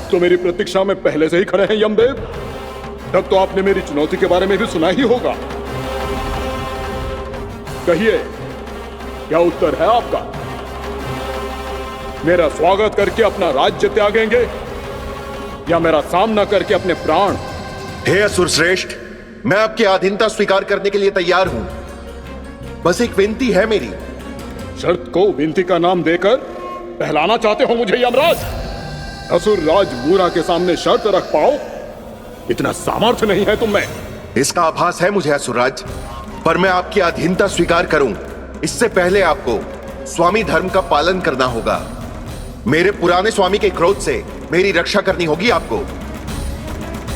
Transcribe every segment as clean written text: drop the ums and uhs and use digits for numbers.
आप तो मेरी प्रतीक्षा में पहले से ही खड़े हैं यमदेव। तब तो आपने मेरी चुनौती के बारे में भी सुना ही होगा। कहिए, क्या उत्तर है आपका? मेरा स्वागत करके अपना राज्य त्यागेंगे या मेरा सामना करके अपने प्राण? हे असुर श्रेष्ठ, मैं आपकी अधीनता स्वीकार करने के लिए तैयार हूं। बस एक विनती है मेरी। शर्त को विनती का नाम देकर पहलाना चाहते हो मुझे यमराज? असुर राज मूरा के सामने शर्त रख पाओ, इतना सामर्थ्य नहीं है तुम में। इसका आभास है मुझे असुरराज, पर मैं आपकी अधीनता स्वीकार करूं इससे पहले आपको स्वामी धर्म का पालन करना होगा। मेरे पुराने स्वामी के क्रोध से मेरी रक्षा करनी होगी आपको।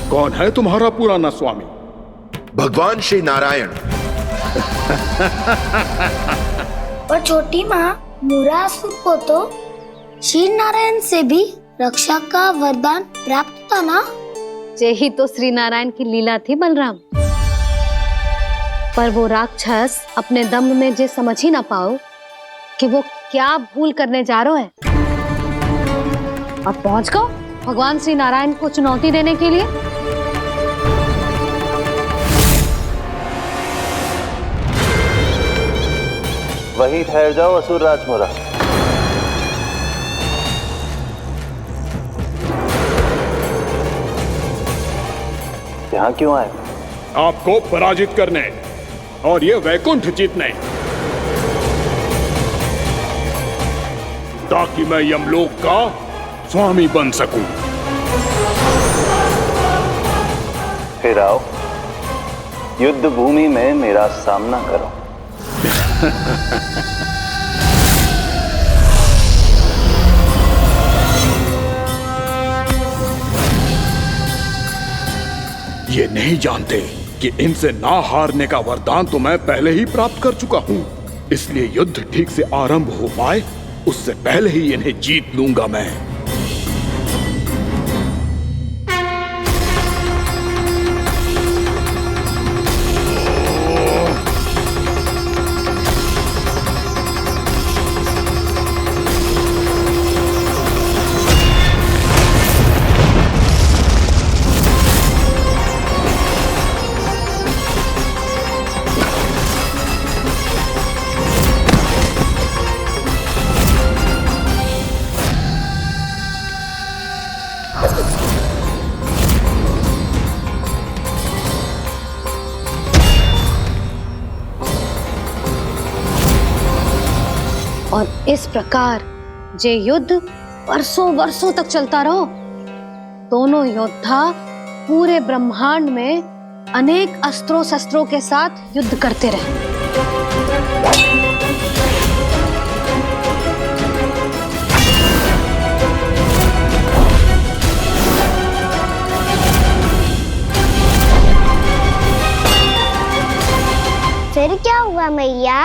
कौन है तुम्हारा पुराना स्वामी? भगवान श्री नारायण। और छोटी माँ, मूरासुर को तो श्री नारायण से भी रक्षा का वरदान प्राप्त था ना? यही तो श्री नारायण की लीला थी बलराम। पर वो राक्षस अपने दम में जे समझ ही ना पाओ कि वो क्या भूल करने जा रहा है, और पहुंच गो भगवान श्री नारायण को चुनौती देने के लिए। वहीं ठहर जाओ असुर राज मूरा। यहाँ क्यों आए? आपको पराजित करने और ये वैकुंठ जीतने, ताकि मैं यमलोक का स्वामी बन सकूं। फिर आओ, युद्ध भूमि में मेरा सामना करो। ये नहीं जानते कि इनसे ना हारने का वरदान तो मैं पहले ही प्राप्त कर चुका हूं, इसलिए युद्ध ठीक से आरंभ हो पाए उससे पहले ही इन्हें जीत लूंगा मैं। और इस प्रकार ये युद्ध वर्षों वर्षों तक चलता रहो। दोनों योद्धा पूरे ब्रह्मांड में अनेक अस्त्रों शस्त्रों के साथ युद्ध करते रहे। फिर क्या हुआ मैया?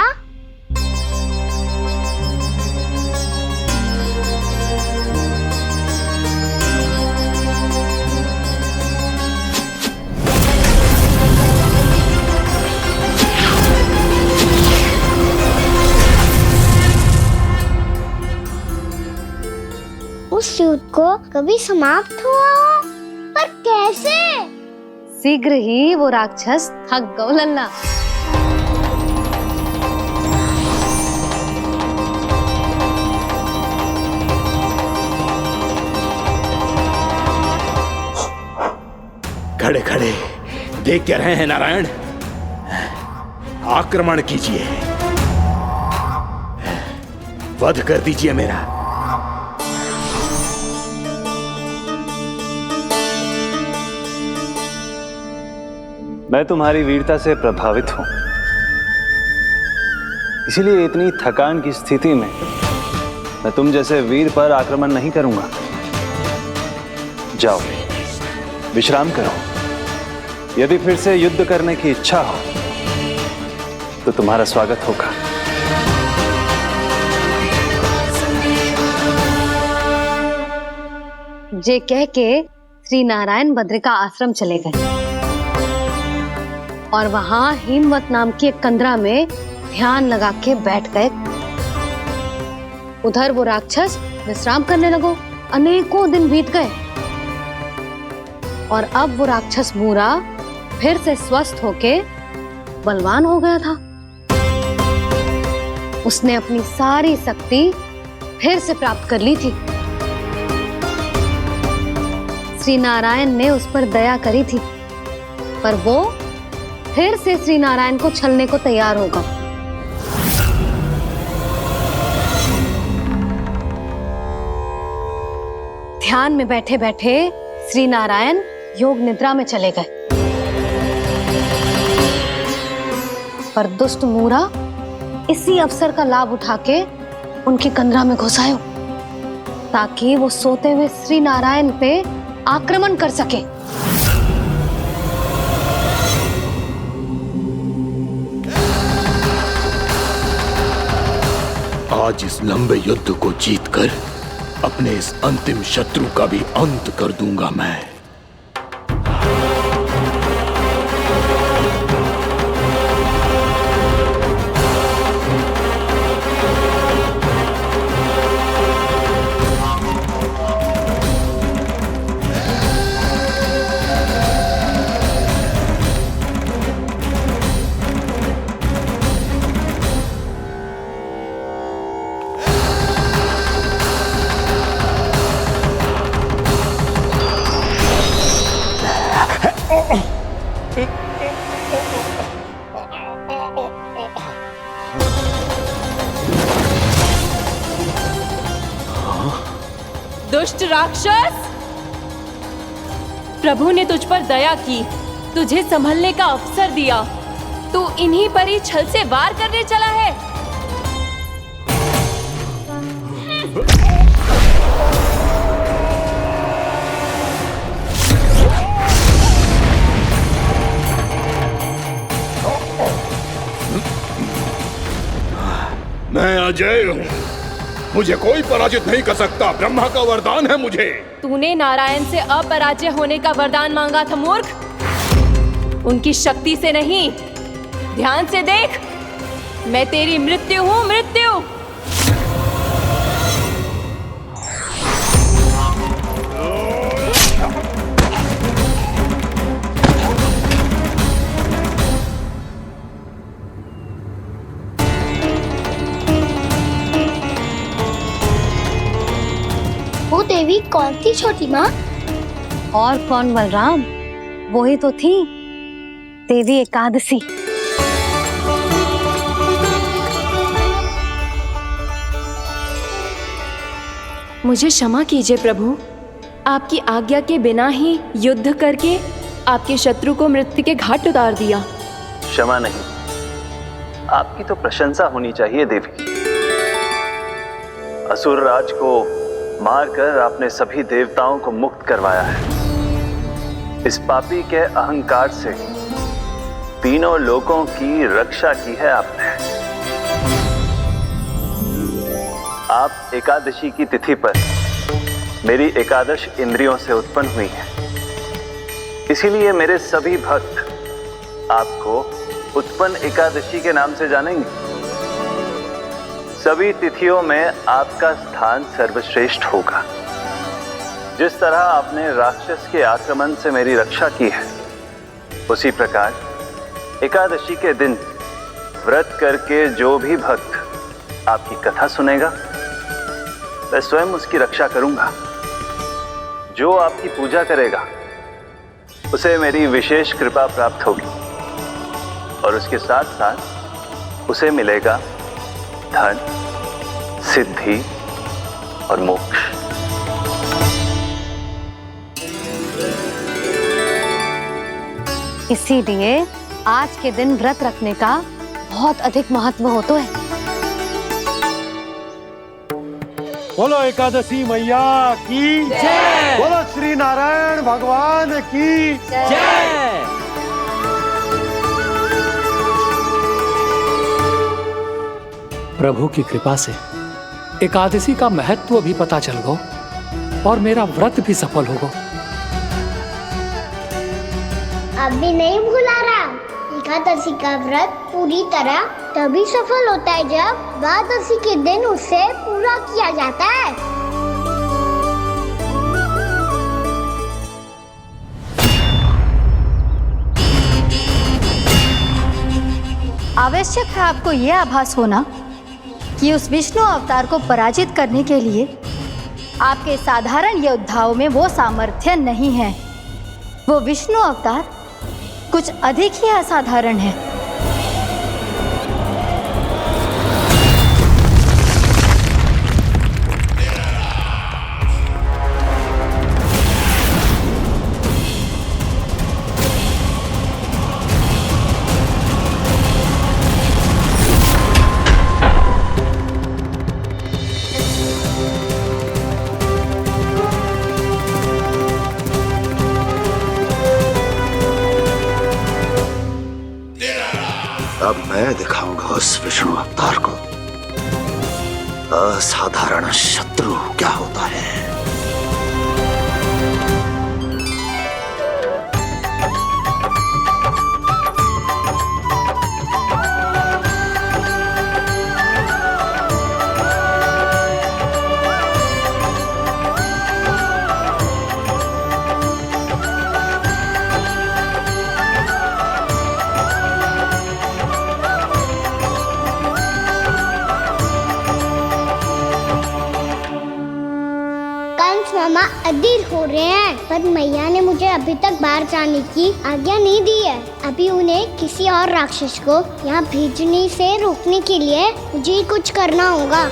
उस युद्ध को कभी समाप्त हुआ हो, पर कैसे? शीघ्र ही वो राक्षस थक गौ लल्ला। खड़े खड़े देख क्या रहे हैं नारायण? आक्रमण कीजिए, वध कर दीजिए मेरा। मैं तुम्हारी वीरता से प्रभावित हूं, इसीलिए इतनी थकान की स्थिति में मैं तुम जैसे वीर पर आक्रमण नहीं करूंगा। जाओ विश्राम करो। यदि फिर से युद्ध करने की इच्छा हो तो तुम्हारा स्वागत होगा। जे कह के श्री नारायण बद्रिका आश्रम चले गए और वहां हिमवत नाम की एक कंदरा में ध्यान लगा के बैठ गए। उधर वो राक्षस विश्राम करने लगो। अनेकों दिन बीत गए और अब वो राक्षस मूरा फिर से स्वस्थ होके बलवान हो गया था। उसने अपनी सारी शक्ति फिर से प्राप्त कर ली थी। श्री नारायण ने उस पर दया करी थी, पर वो फिर से श्री नारायण को छलने को तैयार होगा। ध्यान में बैठे बैठे श्री नारायण योग निद्रा में चले गए, पर दुष्ट मूरा इसी अवसर का लाभ उठा के उनकी कंदरा में घुस आयो, ताकि वो सोते हुए श्री नारायण पे आक्रमण कर सके। आज इस लंबे युद्ध को जीतकर अपने इस अंतिम शत्रु का भी अंत कर दूंगा मैं। दुष्ट राक्षस, प्रभु ने तुझ पर दया की, तुझे संभलने का अवसर दिया। तू इन्हीं पर ही छल से वार करने चला है। मैं अजय हूँ, मुझे कोई पराजित नहीं कर सकता। ब्रह्मा का वरदान है मुझे। तूने नारायण से अपराजय होने का वरदान मांगा था मूर्ख, उनकी शक्ति से नहीं। ध्यान से देख, मैं तेरी मृत्यु हूँ, मृत्यु। वो देवी कौन थी छोटी माँ? और कौन बलराम, वही तो थी देवी एकादशी। मुझे क्षमा कीजिए प्रभु, आपकी आज्ञा के बिना ही युद्ध करके आपके शत्रु को मृत्यु के घाट उतार दिया। क्षमा नहीं, आपकी तो प्रशंसा होनी चाहिए देवी। असुर राज को मारकर आपने सभी देवताओं को मुक्त करवाया है। इस पापी के अहंकार से तीनों लोकों की रक्षा की है आपने। आप एकादशी की तिथि पर मेरी एकादश इंद्रियों से उत्पन्न हुई हैं। इसीलिए मेरे सभी भक्त आपको उत्पन्न एकादशी के नाम से जानेंगे। सभी तिथियों में आपका स्थान सर्वश्रेष्ठ होगा। जिस तरह आपने राक्षस के आक्रमण से मेरी रक्षा की है, उसी प्रकार एकादशी के दिन व्रत करके जो भी भक्त आपकी कथा सुनेगा, मैं स्वयं उसकी रक्षा करूंगा। जो आपकी पूजा करेगा, उसे मेरी विशेष कृपा प्राप्त होगी और उसके साथ साथ उसे मिलेगा धन, सिद्धि और मोक्ष। इसीलिए आज के दिन व्रत रखने का बहुत अधिक महत्व होता है। बोलो एकादशी मैया की जय। बोलो श्री नारायण भगवान की जय। प्रभु की कृपा से एकादशी का महत्व भी पता चल गो और मेरा व्रत भी सफल होगा। अभी नहीं भूला राम, एकादशी का व्रत पूरी तरह तभी सफल होता है जब द्वादशी के दिन उसे पूरा किया जाता है। आवश्यक है आपको यह आभास होना कि उस विष्णु अवतार को पराजित करने के लिए आपके साधारण योद्धाओं में वो सामर्थ्य नहीं है। वो विष्णु अवतार कुछ अधिक ही असाधारण है। अब मैं दिखाऊंगा उस विष्णु अवतार को असाधारण शत्रु क्या होता है। मामा अधीर हो रहे हैं, पर मैया ने मुझे अभी तक बाहर जाने की आज्ञा नहीं दी है। अभी उन्हें किसी और राक्षस को यहाँ भेजने से रोकने के लिए मुझे ही कुछ करना होगा।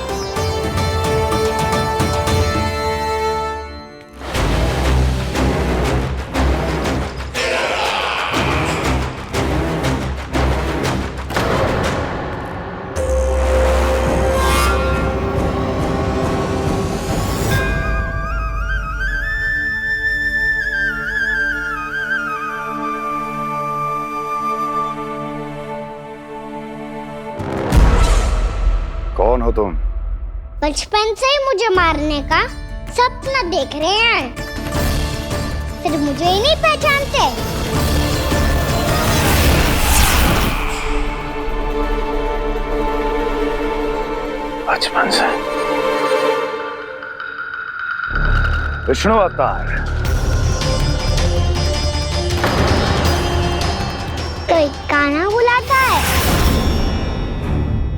कौन हो तुम? बचपन से ही मुझे मारने का सपना देख रहे हैं, सिर्फ मुझे ही नहीं पहचानते। बचपन से विष्णु अवतार। कोई कान्हा बुलाता है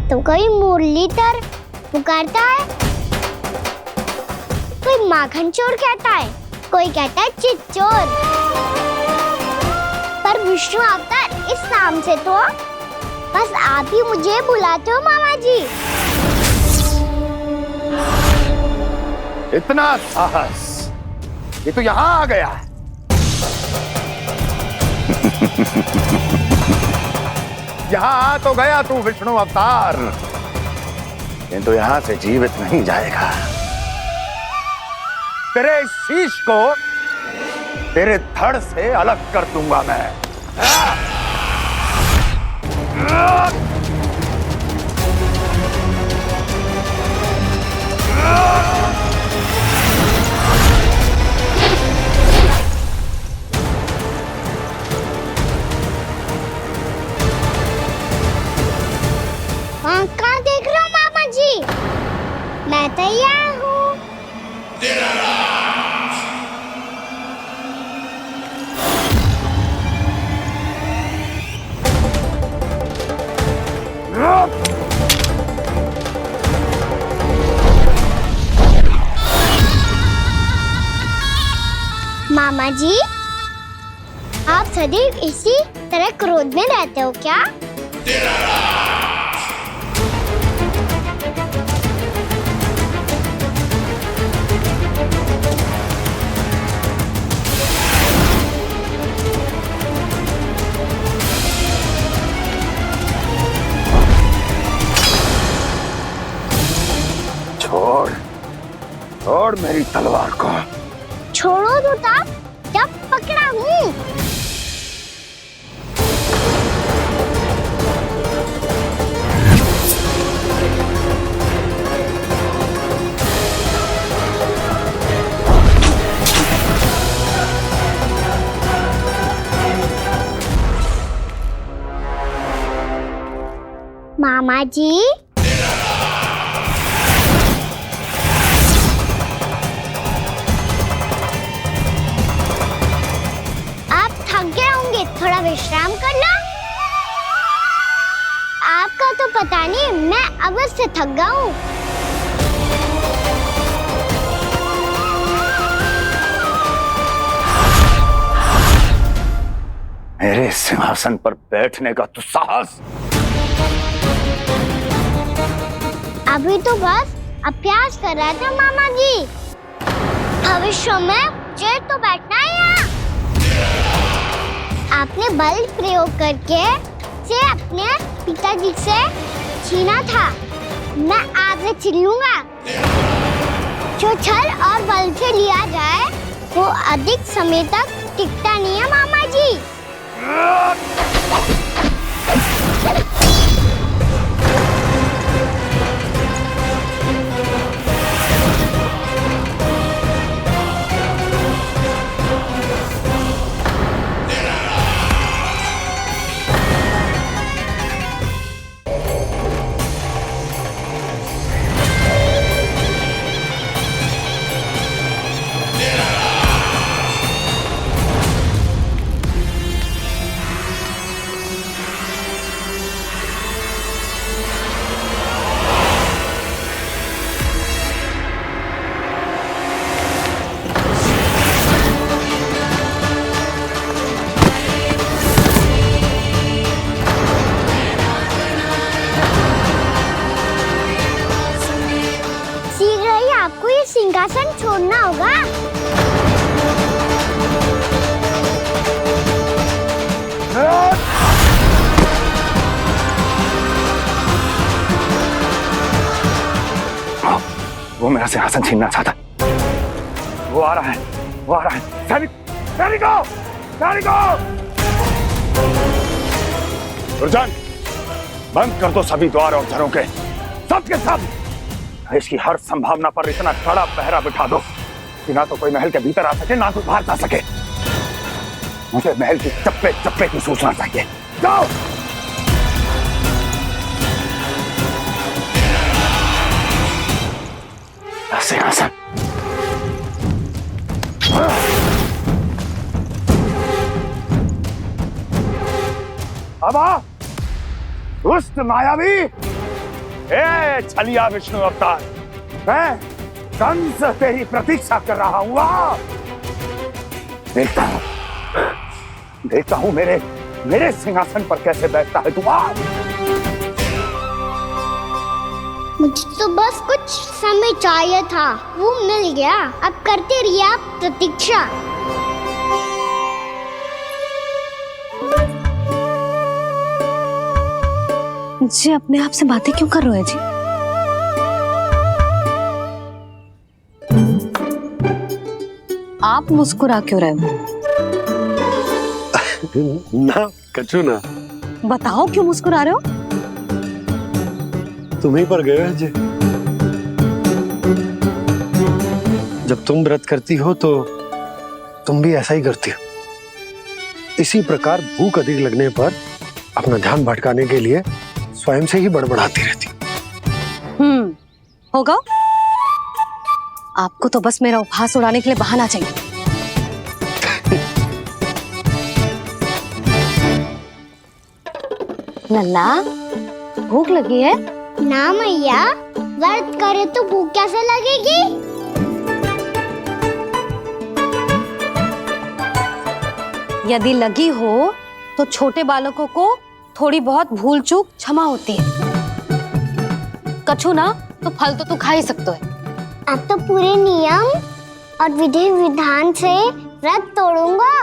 तो कोई मुरलीधर पुकारता है, कोई माखन चोर कहता है, कोई कहता है चिच्चोर। पर विष्णु अवतार इस नाम से तो बस आप ही मुझे बुलाते हो मामा जी। इतना साहस, ये तो यहाँ आ गया है। यहाँ आ तो गया तू विष्णु अवतार, किंतु यहाँ से जीवित नहीं जाएगा। तेरे इस शीश को तेरे धड़ से अलग कर दूंगा मैं। कहाँ देख रहे हो मामा जी? मैं तैयार हूँ। मामा जी, आप सदैव इसी तरह क्रोध में रहते हो क्या? छोड़, छोड़ मेरी तलवार को। छोड़ो तो तब जब पकड़ा हूँ। मामा जी, थोड़ा विश्राम कर लो। पता नहीं, मैं अवश्य थक गया हूँ। मेरे सिंहासन पर बैठने का तो साहस। अभी तो बस अभ्यास कर रहा था मामा जी। भविष्य में मुझे तो बैठना है यहाँ। आपने बल प्रयोग करके से अपने पिताजी से छीना था। मैं आपसे छीन लूंगा। जो छल और बल से लिया जाए वो अधिक समय तक टिकता नहीं है मामा जी। आपको ये सिंहासन छोड़ना होगा। वो मेरा सिंहासन छीनना चाहता। वो आ रहा है, वो आ रहा है। सैनिकों! दुर्जन, बंद कर दो सभी द्वार और झरों के, सबके सब। इसकी हर संभावना पर इतना कड़ा पहरा बिठा दो कि ना तो कोई महल के भीतर आ सके, ना कोई बाहर जा सके। मुझे महल की चप्पे चप्पे की सूचना चाहिए। जाओ। सिंहासन। अब आ, दुष्ट मायावी, ए छलिया विष्णु अवतार, मैं कंस तेरी प्रतीक्षा कर रहा हूँ। देखता हूँ मेरे सिंहासन पर कैसे बैठता है तू। मुझे तो बस कुछ समय चाहिए था, वो मिल गया। अब करते रहिए आप प्रतीक्षा। जी अपने आप से बातें क्यों कर रहे हो जी? आप मुस्कुरा क्यों रहे हो? ना कचू ना। बताओ क्यों मुस्कुरा रहे हो? तुम्हीं पर गए हैं जी। जब तुम व्रत करती हो तो तुम भी ऐसा ही करती हो। इसी प्रकार भूख अधिक लगने पर अपना ध्यान भटकाने के लिए स्वयं से ही बड़बड़ाती रहती। होगा। आपको तो बस मेरा उपहास उड़ाने के लिए बहाना चाहिए। लल्ला, भूख लगी है? ना मैया, व्रत करे तो भूख कैसे लगेगी? यदि लगी हो तो छोटे बालकों को थोड़ी बहुत भूल चूक क्षमा होती है। कछु ना तो फल तो तू खा ही सकते है। अब तो पूरे नियम और विधि विधान से व्रत तोड़ूंगा।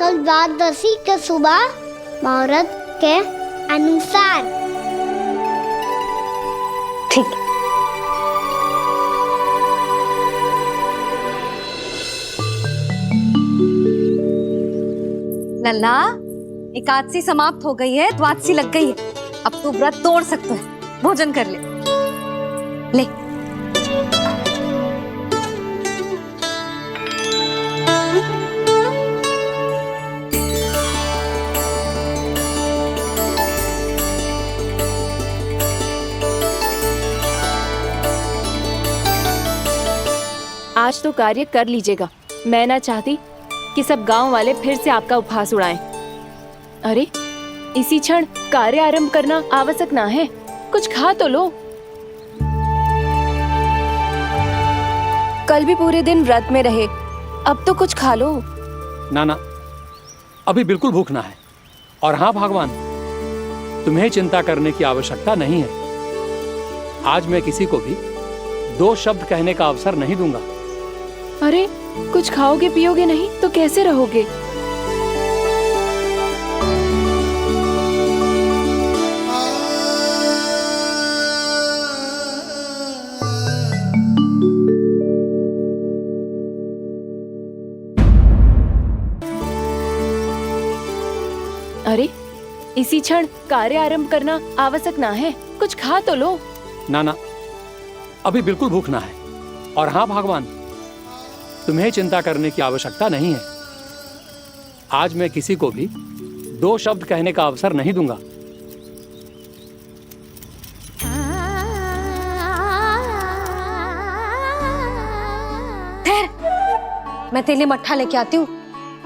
कल द्वादशी के सुबह मुहूर्त के अनुसार। ठीक। लल्ला, एकादशी समाप्त हो गई है, द्वादशी लग गई है। अब तू व्रत तोड़ सकते है। भोजन कर ले। ले। आज तो कार्य कर लीजिएगा। मैं ना चाहती कि सब गांव वाले फिर से आपका उपहास उड़ाएं। अरे, इसी क्षण कार्य आरंभ करना आवश्यक ना है। कुछ खा तो लो। कल भी पूरे दिन व्रत में रहे, अब तो कुछ खा लो। ना, अभी बिल्कुल भूख ना है। और हाँ भगवान, तुम्हें चिंता करने की आवश्यकता नहीं है। आज मैं किसी को भी 2 शब्द कहने का अवसर नहीं दूंगा। अरे, कुछ खाओगे पियोगे नहीं तो कैसे रहोगे? अरे, इसी क्षण कार्य आरंभ करना आवश्यक ना है। कुछ खा तो लो। ना, अभी बिल्कुल भूख ना है। और हाँ भगवान, तुम्हें चिंता करने की आवश्यकता नहीं है। आज मैं किसी को भी 2 शब्द कहने का अवसर नहीं दूंगा। ठहर, मैं तेरे लिए मट्ठा लेके आती हूँ।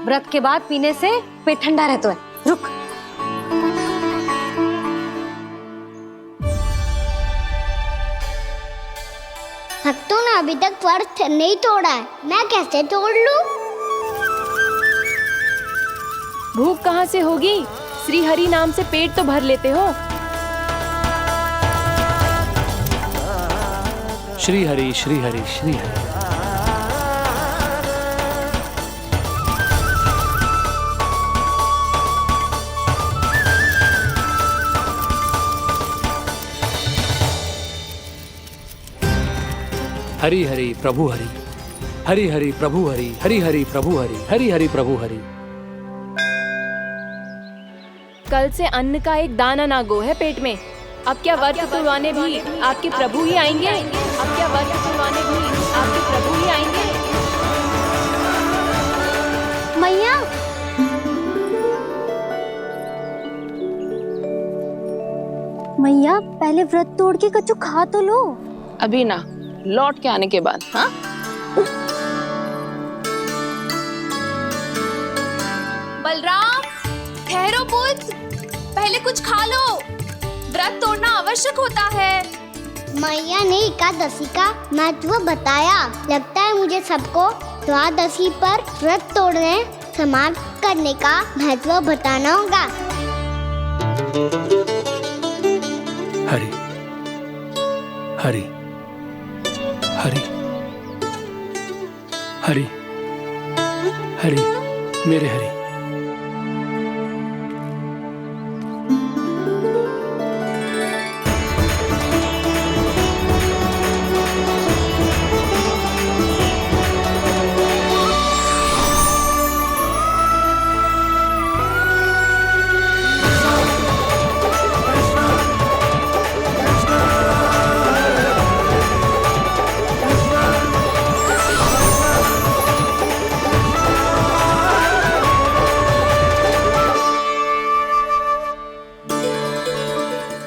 व्रत के बाद पीने से पेट ठंडा रहता है। रुक। भक्तों ने अभी तक व्रत नहीं तोड़ा है, मैं कैसे तोड़ लूं? भूख कहाँ से होगी? श्री हरि नाम से पेट तो भर लेते हो। श्री हरि, श्री हरि, श्री हरि। हरि हरि प्रभु हरि, हरि हरि प्रभु हरि, हरि हरि प्रभु हरि, हरि हरि प्रभु हरि। कल से अन्न का एक दाना ना गो है पेट में। अब क्या व्रत तुड़वाने भी आपके प्रभु ही आएंगे? अब क्या व्रत तुड़वाने भी आपके प्रभु ही आएंगे? मैया, मैया पहले व्रत तोड़ के कछु खा तो लो। अभी ना, लौट के आने के बाद। हाँ, बलराम, ठहरो पुत्र, पहले कुछ खा लो। व्रत तोड़ना आवश्यक होता है। मैया ने एकादशी का महत्व बताया। लगता है मुझे सबको द्वादशी पर व्रत तोड़ने समाप्त करने का महत्व बताना होगा। हरि हरि हरि हरि हरि, मेरे हरि।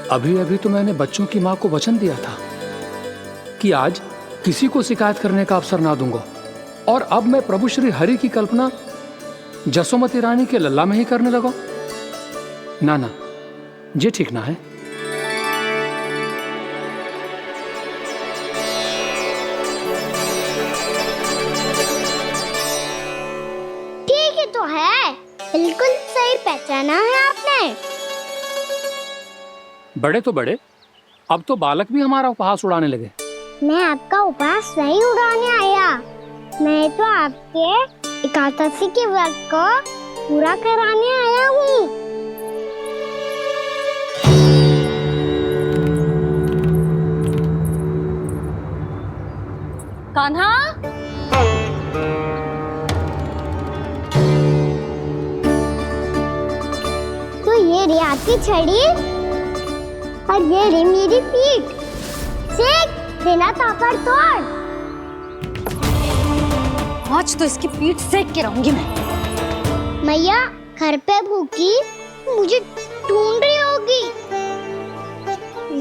अभी अभी तो मैंने बच्चों की माँ को वचन दिया था कि आज किसी को शिकायत करने का अवसर ना दूंगा, और अब मैं प्रभु श्री हरि की कल्पना जसोमती रानी के लल्ला में ही करने लगा। ना, ये ठीक ना है। ठीक ही तो है, बिल्कुल सही पहचाना है आपने। बड़े तो बड़े, अब तो बालक भी हमारा उपहास उड़ाने लगे। मैं आपका उपहास नहीं उड़ाने आया, मैं तो आपके एकादशी के व्रत को पूरा कराने आया हूँ। कान्हा, तो ये रे आपकी छड़ी और ये रे मेरी पीठ। सेक बिना ताकत तोड़। आज तो इसकी पीठ सेक के रहूंगी मैं। मैया घर पे भूखी मुझे ढूंढ रही होगी।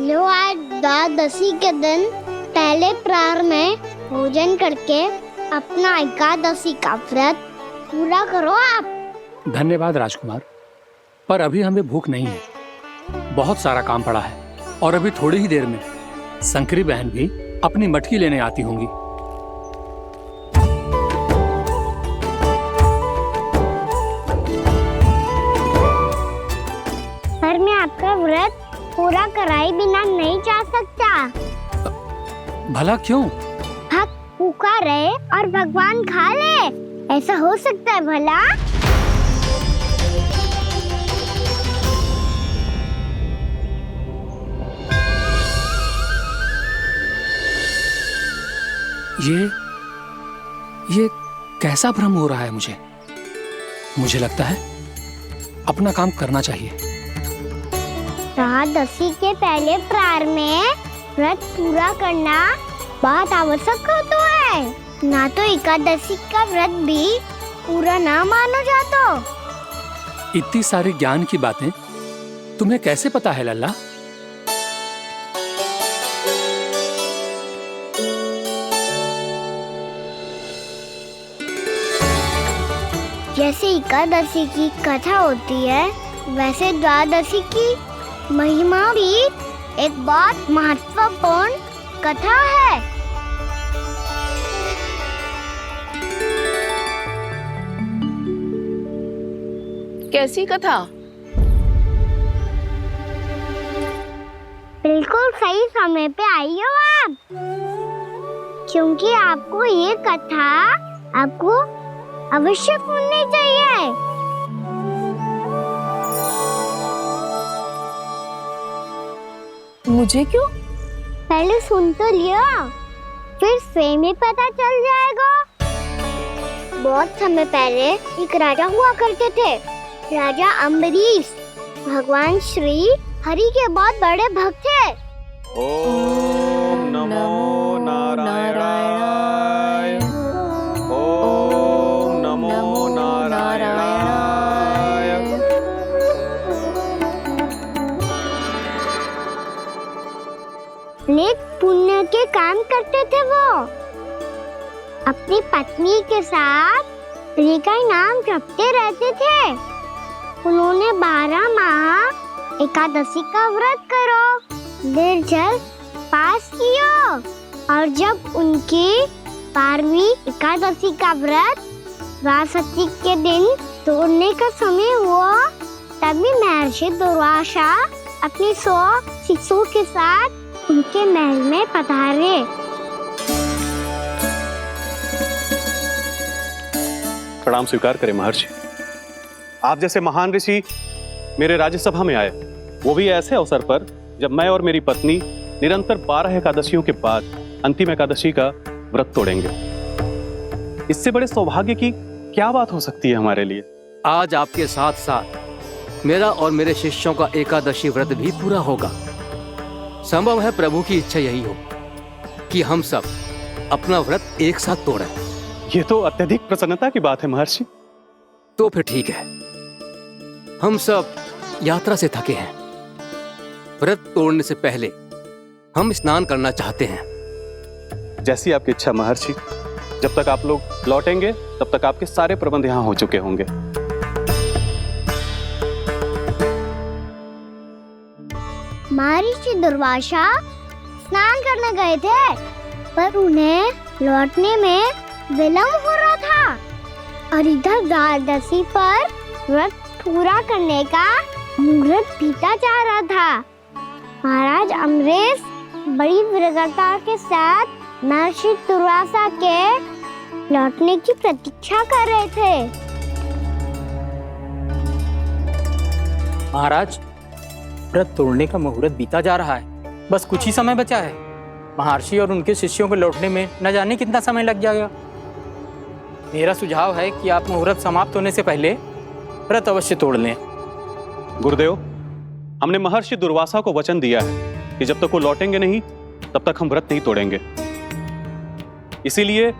लो, आज द्वादशी के दिन पहले प्रहर में भोजन करके अपना एकादशी का व्रत पूरा करो आप। धन्यवाद राजकुमार, पर अभी हमें भूख नहीं है, बहुत सारा काम पड़ा है और अभी थोड़ी ही देर में शंकरी बहन भी अपनी मटकी लेने आती होंगी। पर मैं आपका व्रत पूरा कराए बिना नहीं जा सकता। भला क्यों? भक्त भूखा रहे और भगवान खा ले, ऐसा हो सकता है भला? ये कैसा भ्रम हो रहा है मुझे लगता है अपना काम करना चाहिए। एकादशी के पहले प्रार में व्रत पूरा करना बहुत आवश्यक होता है, ना तो एकादशी का व्रत भी पूरा ना मानो जातो। इतनी सारी ज्ञान की बातें तुम्हें कैसे पता है लल्ला? जैसे एकादशी की कथा होती है, वैसे द्वादशी की महिमा भी एक बहुत महत्वपूर्ण कथा है। कैसी कथा? बिल्कुल सही समय पे आई हो आप, क्योंकि आपको ये कथा आपको अवश्य सुननी चाहिए। मुझे क्यों? पहले सुन तो लियो, फिर स्वयं ही पता चल जाएगा। बहुत समय पहले एक राजा हुआ करते थे, राजा अम्बरीश। भगवान श्री हरि के बहुत बड़े भक्त थे। ओम नमो नारायणाय। ओम नमो नारायणाय। नेक पुण्य के काम करते थे वो। अपनी पत्नी के साथ हरि का नाम जपते रहते थे। उन्होंने 12 माह एकादशी का व्रत करो, निर्जल पास किया, और जब उनकी 12वीं एकादशी का व्रत द्वादशी के दिन तोड़ने का समय हुआ, तभी महर्षि दुर्वासा अपनी 100 शिष्यों के साथ उनके महल में पधारे। प्रणाम स्वीकार करें महर्षि। आप जैसे महान ऋषि मेरे राज्यसभा में आए, वो भी ऐसे अवसर पर जब मैं और मेरी पत्नी निरंतर 12 एकादशियों के बाद अंतिम एकादशी का व्रत तोड़ेंगे। इससे बड़े सौभाग्य की क्या बात हो सकती है हमारे लिए? आज आपके साथ साथ मेरा और मेरे शिष्यों का एकादशी व्रत भी पूरा होगा। संभव है प्रभु की इच्छा यही हो कि हम सब अपना व्रत एक साथ तोड़ें। ये तो अत्यधिक प्रसन्नता की बात है महर्षि। तो फिर ठीक है, हम सब यात्रा से थके हैं। व्रत तोड़ने से पहले हम स्नान करना चाहते हैं। जैसी आपकी इच्छा महर्षि। जब तक आप लोग लौटेंगे तब तक आपके सारे प्रबंध यहाँ हो चुके होंगे। महर्षि दुर्वासा स्नान करने गए थे, पर उन्हें लौटने में विलंब हो रहा था, और इधर द्वादशी पर व्रत पूरा करने का मुहूर्त बीता जा रहा था। महाराज अम्बरीश बड़ी विरक्ता के साथ महर्षि दुर्वासा के लौटने की प्रतीक्षा कर रहे थे। महाराज, व्रत तोड़ने का मुहूर्त बीता जा रहा है, बस कुछ ही समय बचा है। महर्षि और उनके शिष्यों को लौटने में न जाने कितना समय लग जाएगा। मेरा सुझाव है कि आप मुहूर्त समाप्त होने से पहले व्रत अवश्य तोड़ लें। गुरुदेव, हमने महर्षि दुर्वासा को वचन दिया है कि जब तक वो लौटेंगे नहीं तब तक हम व्रत नहीं तोड़ेंगे। इसीलिए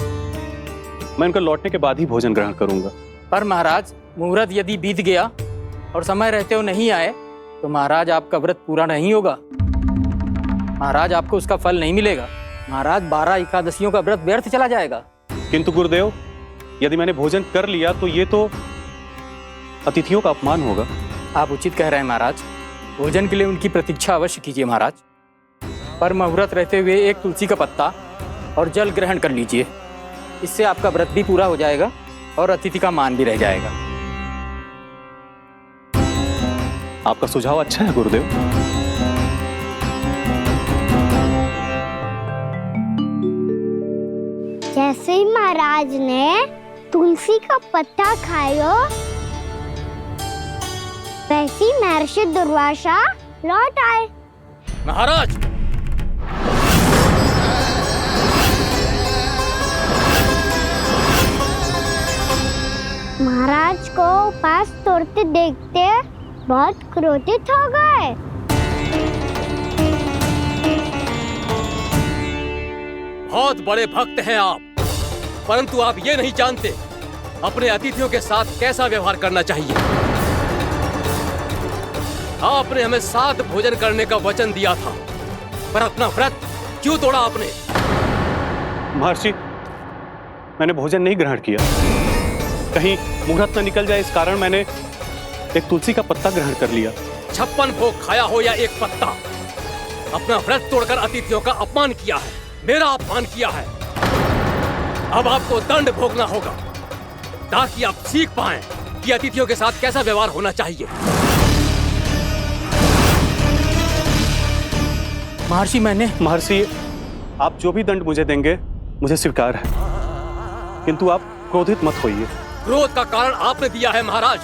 मैं उनके लौटने के बाद ही भोजन ग्रहण करूंगा। पर महाराज, मुहूर्त यदि बीत गया और समय रहते हो नहीं आए तो महाराज आपका व्रत पूरा नहीं होगा। महाराज, आपको उसका फल नहीं मिलेगा। महाराज, 12 एकादशियों का व्रत व्यर्थ चला जाएगा। किंतु गुरुदेव, यदि मैंने भोजन कर लिया तो ये तो अतिथियों का अपमान होगा। आप उचित कह रहे हैं महाराज। भोजन के लिए उनकी प्रतीक्षा अवश्य कीजिए महाराज। पर मुहूर्त रहते हुए एक तुलसी का पत्ता और जल ग्रहण कर लीजिए। इससे आपका व्रत भी पूरा हो जाएगा और अतिथि का मान भी रह जाएगा। आपका सुझाव अच्छा है गुरुदेव। जैसे ही महाराज ने तुलसी का पत्ता खायो, वैसे ही महर्षि दुर्वासा लौट आए। महाराज, महाराज को उपास तोड़ते देखते बहुत क्रोधित हो गए। बहुत बड़े भक्त हैं आप, परंतु आप ये नहीं जानते अपने अतिथियों के साथ कैसा व्यवहार करना चाहिए। आपने हमें साथ भोजन करने का वचन दिया था, पर अपना व्रत क्यों तोड़ा आपने? महर्षि, मैंने भोजन नहीं ग्रहण किया। कहीं मुहूर्त न निकल जाए, इस कारण मैंने एक तुलसी का पत्ता ग्रहण कर लिया। 56 भोग खाया हो या एक पत्ता, अपना व्रत तोड़कर अतिथियों का अपमान किया है, मेरा अपमान किया है। अब आपको दंड भोगना होगा ताकि आप सीख पाएं कि अतिथियों के साथ कैसा व्यवहार होना चाहिए। महर्षि, आप जो भी दंड मुझे देंगे मुझे स्वीकार है, किंतु आप क्रोधित मत होइए। क्रोध का कारण आपने दिया है महाराज।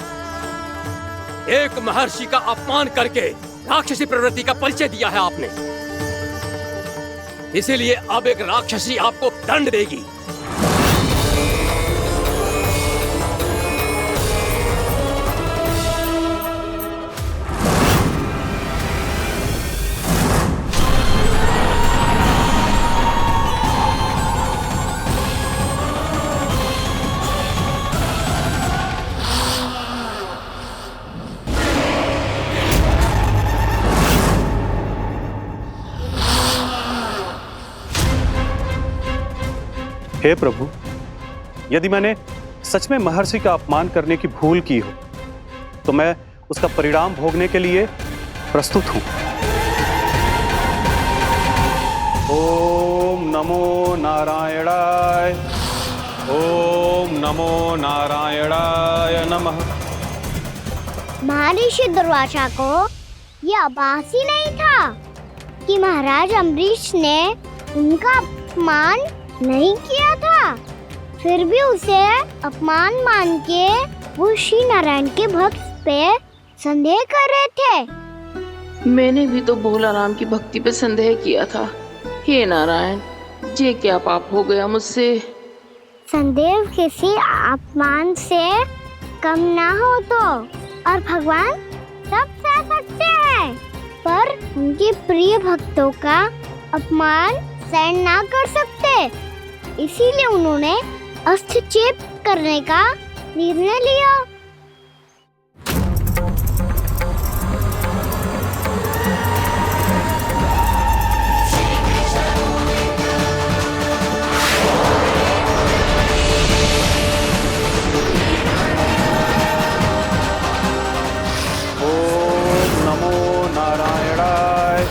एक महर्षि का अपमान करके राक्षसी प्रवृत्ति का परिचय दिया है आपने। इसीलिए अब एक राक्षसी आपको दंड देगी। हे प्रभु, यदि मैंने सच में महर्षि का अपमान करने की भूल की हो तो मैं उसका परिणाम भोगने के लिए प्रस्तुत हूं। ओम नमो नारायणाय, ओम नमो नारायणाय नमः। महर्षि दुर्वासा को यह आभास ही नहीं था कि महाराज अम्बरीश ने उनका अपमान नहीं किया था। फिर भी उसे अपमान मान के वो श्री नारायण के भक्त पे संदेह कर रहे थे। मैंने भी तो भोला राम की भक्ति पे संदेह किया था। हे नारायण, ये क्या पाप हो गया मुझसे? संदेह किसी अपमान से कम ना हो तो, और भगवान सब सह सकते हैं, पर उनके प्रिय भक्तों का अपमान सहन ना कर सकते। इसीलिए उन्होंने अस्त्रक्षेप करने का निर्णय लिया। ओम नमो नारायणाय।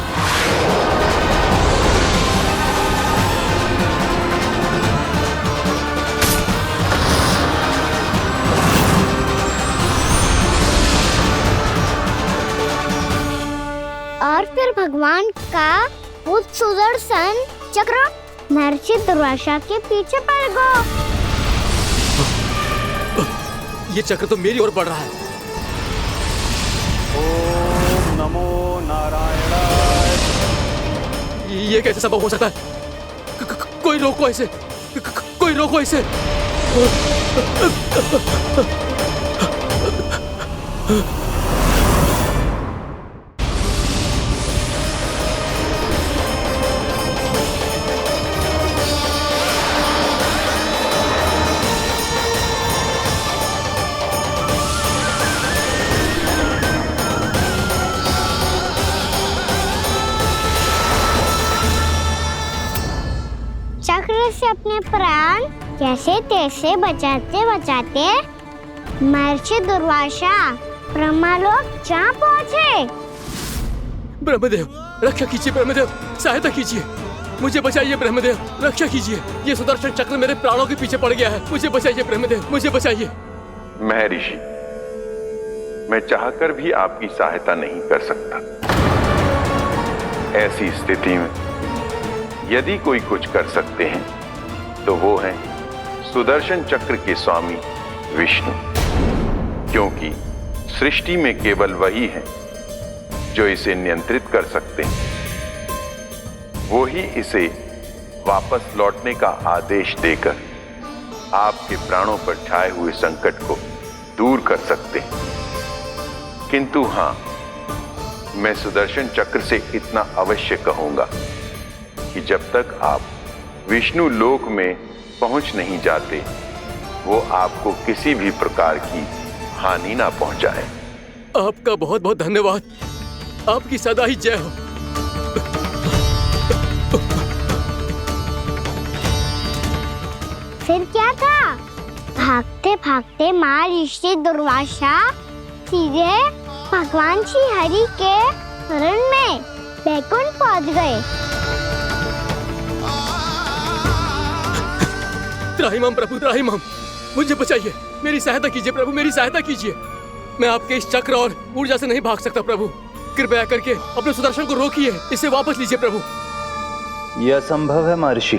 और फिर भगवान का वो सुदर्शन चक्र महर्षि दुर्वासा के पीछे पड़ गया। ये चक्र तो मेरी ओर बढ़ रहा है। ओम नमो नारायणाय। ये कैसे संभव हो सकता है? कोई रोको इसे, कोई रोको इसे। चक्र से अपने प्राण जैसे तैसे बचाते बचाते महर्षि दुर्वासा ब्रह्मा लोग जहाँ पहुँचे। ब्रह्मदेव रक्षा कीजिए, ब्रह्मदेव सहायता कीजिए, मुझे बचाइए ब्रह्मदेव, रक्षा कीजिए। ये सुदर्शन चक्र मेरे प्राणों के पीछे पड़ गया है, मुझे बचाइए ब्रह्मदेव, मुझे बचाइए। महर्षि, मैं चाहकर भी आपकी सहायता नहीं कर सकता। ऐसी स्थिति में यदि कोई कुछ कर सकते हैं तो वो है सुदर्शन चक्र के स्वामी विष्णु, क्योंकि सृष्टि में केवल वही है जो इसे नियंत्रित कर सकते हैं। वो ही इसे वापस लौटने का आदेश देकर आपके प्राणों पर छाए हुए संकट को दूर कर सकते हैं। किंतु हां, मैं सुदर्शन चक्र से इतना अवश्य कहूंगा कि जब तक आप विष्णु लोक में पहुंच नहीं जाते, वो आपको किसी भी प्रकार की हानि ना पहुंचाए। आपका बहुत बहुत धन्यवाद, आपकी सदा ही जय हो। फिर क्या था? भागते भागते महर्षि दुर्वासा सीधे भगवान श्री हरि के शरण में बैकुंठ पहुंच गए। त्राहिमाम प्रभु, त्राहिमाम, मुझे बचाइए, मेरी सहायता कीजिए प्रभु, मेरी सहायता कीजिए। मैं आपके इस चक्र और ऊर्जा से नहीं भाग सकता प्रभु, कृपया करके अपने सुदर्शन को रोकिए, इसे वापस लीजिए प्रभु। यह असंभव है महर्षि।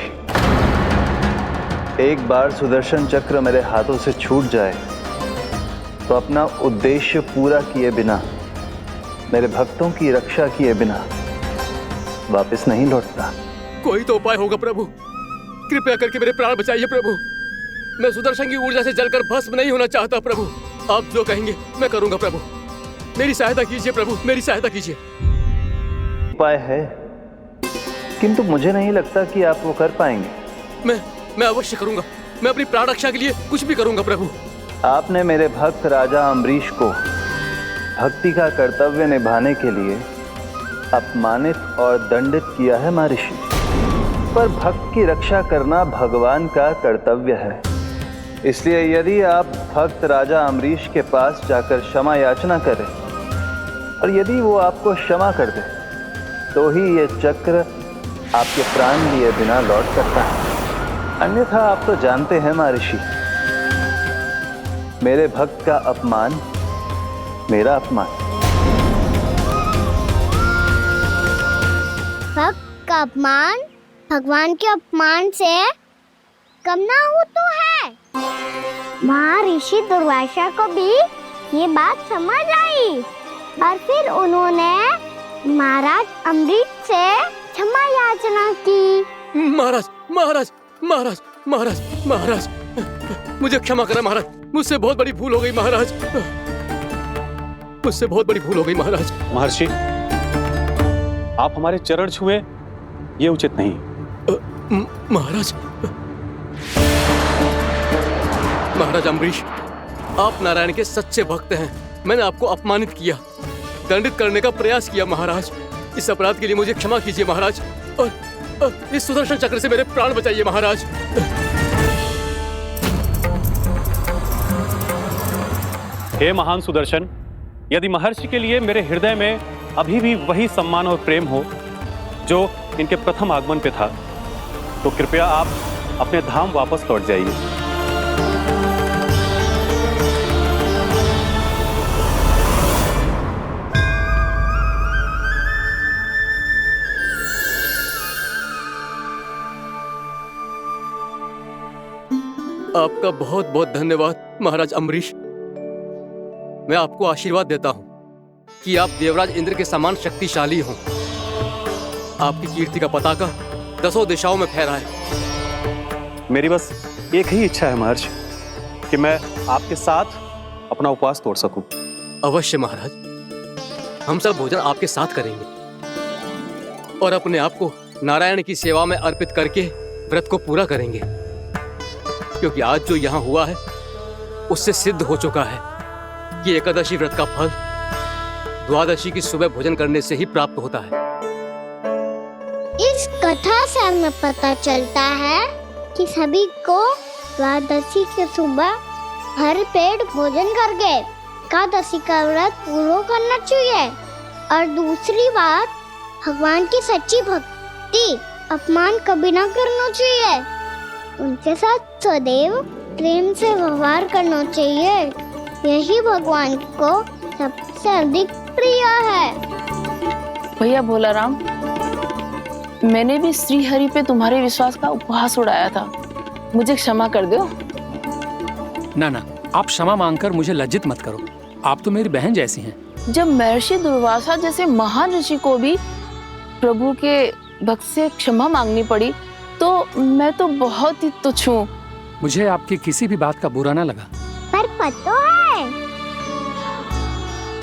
एक बार सुदर्शन चक्र मेरे हाथों से छूट जाए तो अपना उद्देश्य पूरा किए बिना, मेरे भक्तों की रक्षा किए बिना वापस नहीं लौटता। कोई तो उपाय होगा प्रभु, कृपया करके मेरे प्राण बचाइए प्रभु। मैं सुदर्शन की ऊर्जा से जलकर भस्म नहीं होना चाहता प्रभु। आप जो कहेंगे मैं करूंगा प्रभु, मेरी सहायता कीजिए प्रभु, मेरी सहायता कीजिए। उपाय है, किंतु मुझे नहीं लगता कि आप वो कर पाएंगे। मैं अवश्य करूंगा, मैं अपनी प्राण रक्षा के लिए कुछ भी करूंगा प्रभु। आपने मेरे भक्त राजा अम्बरीश को भक्ति का कर्तव्य निभाने के लिए अपमानित और दंडित किया है महर्षि, पर भक्त की रक्षा करना भगवान का कर्तव्य है। इसलिए यदि आप भक्त राजा अम्बरीश के पास जाकर क्षमा याचना करें और यदि वो आपको क्षमा कर दे तो ही ये चक्र आपके प्राण लिए बिना लौट सकता है। अन्यथा आप तो जानते हैं महर्षि, मेरे भक्त का अपमान मेरा अपमान। भक्त का अपमान भगवान के अपमान से कम ना हो तो है। महर्षि दुर्वासा को भी ये बात समझ आई और फिर उन्होंने महाराज अम्बरीश से क्षमा याचना की। महाराज महाराज महाराज महाराज महाराज, मुझे क्षमा करें महाराज, मुझसे बहुत बड़ी भूल हो गई महाराज, मुझसे बहुत बड़ी भूल हो गई महाराज। महर्षि, आप हमारे चरण छुए ये उचित नहीं। महाराज, महाराज अम्बरीश, आप नारायण के सच्चे भक्त हैं। मैंने आपको अपमानित किया, दंडित करने का प्रयास किया महाराज। इस अपराध के लिए मुझे क्षमा कीजिए महाराज, और इस सुदर्शन चक्र से मेरे प्राण बचाइए महाराज। हे महान सुदर्शन, यदि महर्षि के लिए मेरे हृदय में अभी भी वही सम्मान और प्रेम हो जो इनके प्रथम आगमन पे था, तो कृपया आप अपने धाम वापस लौट जाइए। आपका बहुत बहुत धन्यवाद महाराज अम्बरीश। मैं आपको आशीर्वाद देता हूं कि आप देवराज इंद्र के समान शक्तिशाली हों। आपकी कीर्ति का पताका 10 दिशाओं में फहराए। मेरी बस एक ही इच्छा है महर्षि, कि मैं आपके साथ अपना उपवास तोड़ सकूं। अवश्य महाराज, हम सब भोजन आपके साथ करेंगे और अपने आप को नारायण की सेवा में अर्पित करके व्रत को पूरा करेंगे, क्योंकि आज जो यहाँ हुआ है उससे सिद्ध हो चुका है कि एकादशी व्रत का फल द्वादशी की सुबह भोजन करने से ही प्राप्त होता है। इस कथा से हमें पता चलता है कि सभी को द्वादशी के सुबह भर पेट भोजन करके एकादशी का व्रत पूरा करना चाहिए। और दूसरी बात, भगवान की सच्ची भक्ति अपमान कभी ना करना चाहिए। उनके साथ सदैव प्रेम से व्यवहार करना चाहिए। यही भगवान को सबसे अधिक प्रिय है। भैया भोलाराम, मैंने भी श्री हरि पे तुम्हारे विश्वास का उपहास उड़ाया था, मुझे क्षमा कर दो। ना ना, आप क्षमा मांगकर मुझे लज्जित मत करो, आप तो मेरी बहन जैसी हैं। जब महर्षि दुर्वासा जैसे महान ऋषि को भी प्रभु के भक्त से क्षमा मांगनी पड़ी, तो मैं तो बहुत ही तुच्छ हूँ। मुझे आपकी किसी भी बात का बुरा ना लगा। पर पता है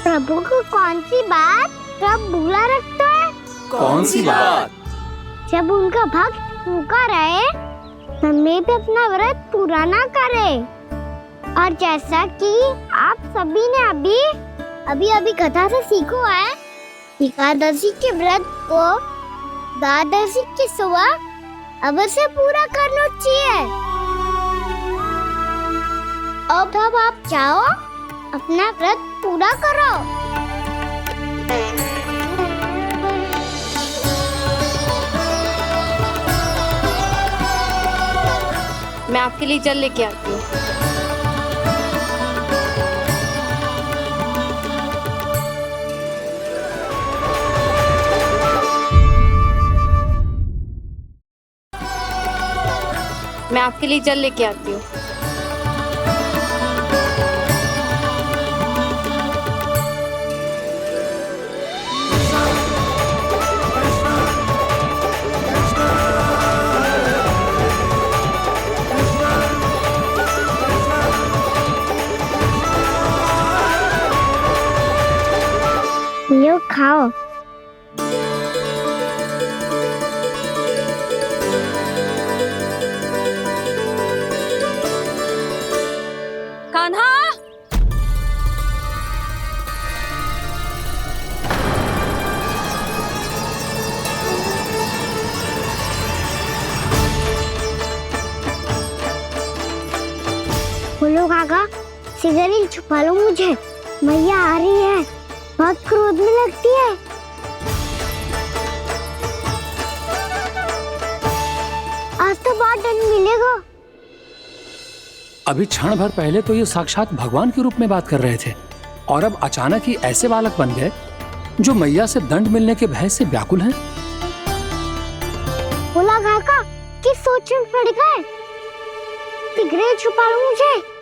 प्रभु को कौन सी बात सब भूला रखता है? कौन सी बात? जब उनका भक्त भूखा रहे, समय पे अपना व्रत पूरा ना करे। और जैसा कि आप सभी ने अभी कथा से सीखो है, एकादशी के व्रत को द्वादशी की सुबह अवश्य पूरा करना चाहिए। अब आप जाओ, अपना व्रत पूरा करो। मैं आपके लिए जल लेके आती हूँ। मैं आपके लिए जल लेके आती हूँ। लो खाओ। कान्हा, बोलो काका, सिगरेट छुपा लो मुझे, मैया आ रही है, बहुत क्रोध में लगती है। आज तो बहुत दंड मिलेगा। अभी क्षण भर पहले तो ये साक्षात भगवान के रूप में बात कर रहे थे, और अब अचानक ही ऐसे बालक बन गए जो मैया से दंड मिलने के भय से व्याकुल हैं। बोला काका, किस सोच में पड़ गए? सिगरेट छुपा लो मुझे।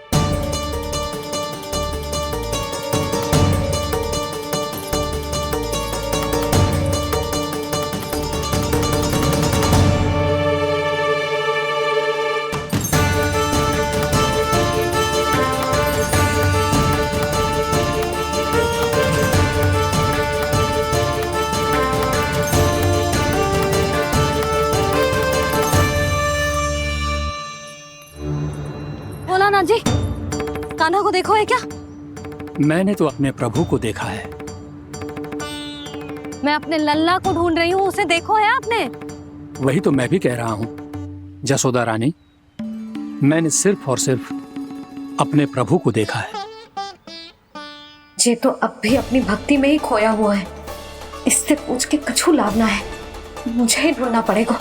भोलानाथ जी, कान्हा को देखो है क्या? मैंने तो अपने प्रभु को देखा है। मैं अपने लल्ला को ढूंढ रही हूँ, उसे देखो है आपने? वही तो मैं भी कह रहा हूँ जसोदा रानी, मैंने सिर्फ और सिर्फ अपने प्रभु को देखा है। ये तो अब भी अपनी भक्ति में ही खोया हुआ है, इससे पूछ के कछु लाभ ना है, मुझे ही ढूंढना पड़ेगा।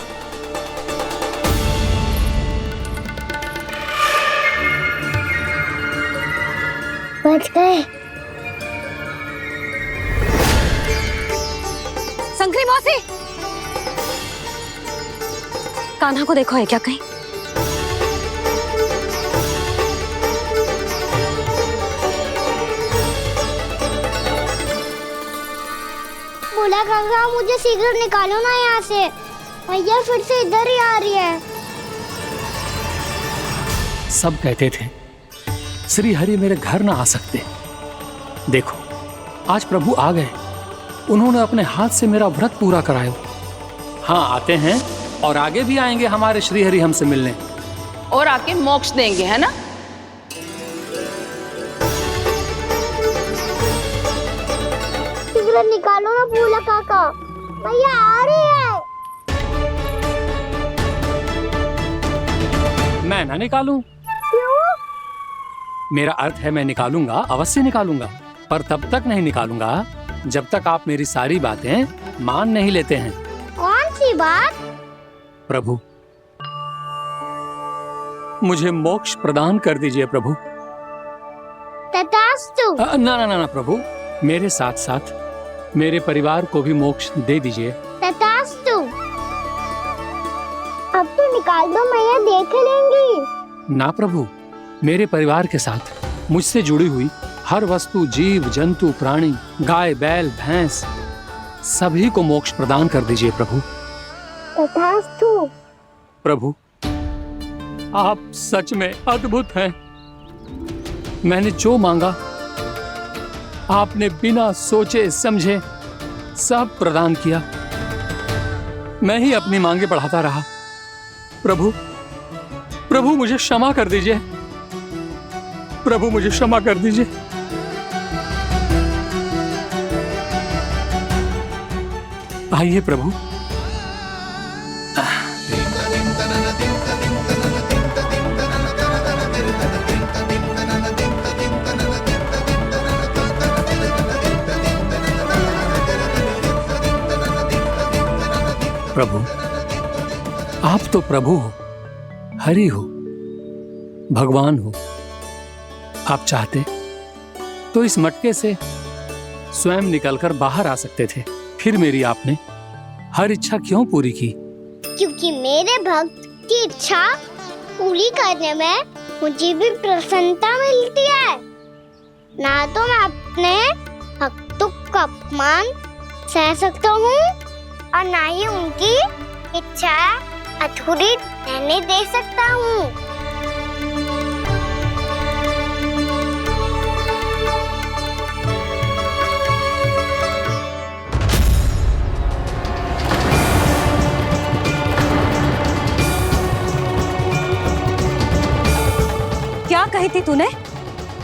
बच गए। शंकरी मौसी, कान्हा को देखो है क्या कहीं? बोला काका, मुझे सिगरेट निकालो ना यहाँ से, भैया फिर से इधर ही आ रही है। सब कहते थे श्री हरि मेरे घर ना आ सकते, देखो आज प्रभु आ गए, उन्होंने अपने हाथ से मेरा व्रत पूरा कराया। हाँ, आते हैं और आगे भी आएंगे हमारे श्री हरि हमसे मिलने, और आके मोक्ष देंगे, है ना? सिगरेट निकालो ना बोला काका, भैया आ रही है। मैं ना निकालूं? क्यों? मेरा अर्थ है मैं निकालूंगा, अवश्य निकालूंगा, पर तब तक नहीं निकालूंगा जब तक आप मेरी सारी बातें मान नहीं लेते हैं। कौन सी बात? प्रभु, मुझे मोक्ष प्रदान कर दीजिए प्रभु। तथास्तु। ना ना ना ना प्रभु, मेरे साथ साथ मेरे परिवार को भी मोक्ष दे दीजिए। तथास्तु। अब तो निकाल दो, मैया देख लेंगी। ना प्रभु, मेरे परिवार के साथ मुझसे जुड़ी हुई हर वस्तु, जीव जंतु, प्राणी, गाय बैल भैंस, सभी को मोक्ष प्रदान कर दीजिए प्रभु। तथास्तु। प्रभु, आप सच में अद्भुत हैं। मैंने जो मांगा आपने बिना सोचे समझे सब प्रदान किया। मैं ही अपनी मांगे बढ़ाता रहा। प्रभु, प्रभु मुझे क्षमा कर दीजिए। प्रभु मुझे क्षमा कर दीजिए। आइए प्रभु। प्रभु, आप तो प्रभु हो, हरि हो, भगवान हो। आप चाहते तो इस मटके से स्वयं निकलकर बाहर आ सकते थे, फिर मेरी आपने हर इच्छा क्यों पूरी की? क्योंकि मेरे भक्त की इच्छा पूरी करने में मुझे भी प्रसन्नता मिलती है। ना तो मैं अपने भक्तों का अपमान सह सकता हूँ और ना ही उनकी इच्छा अधूरी रहने दे सकता हूँ। क्या कही थी तूने?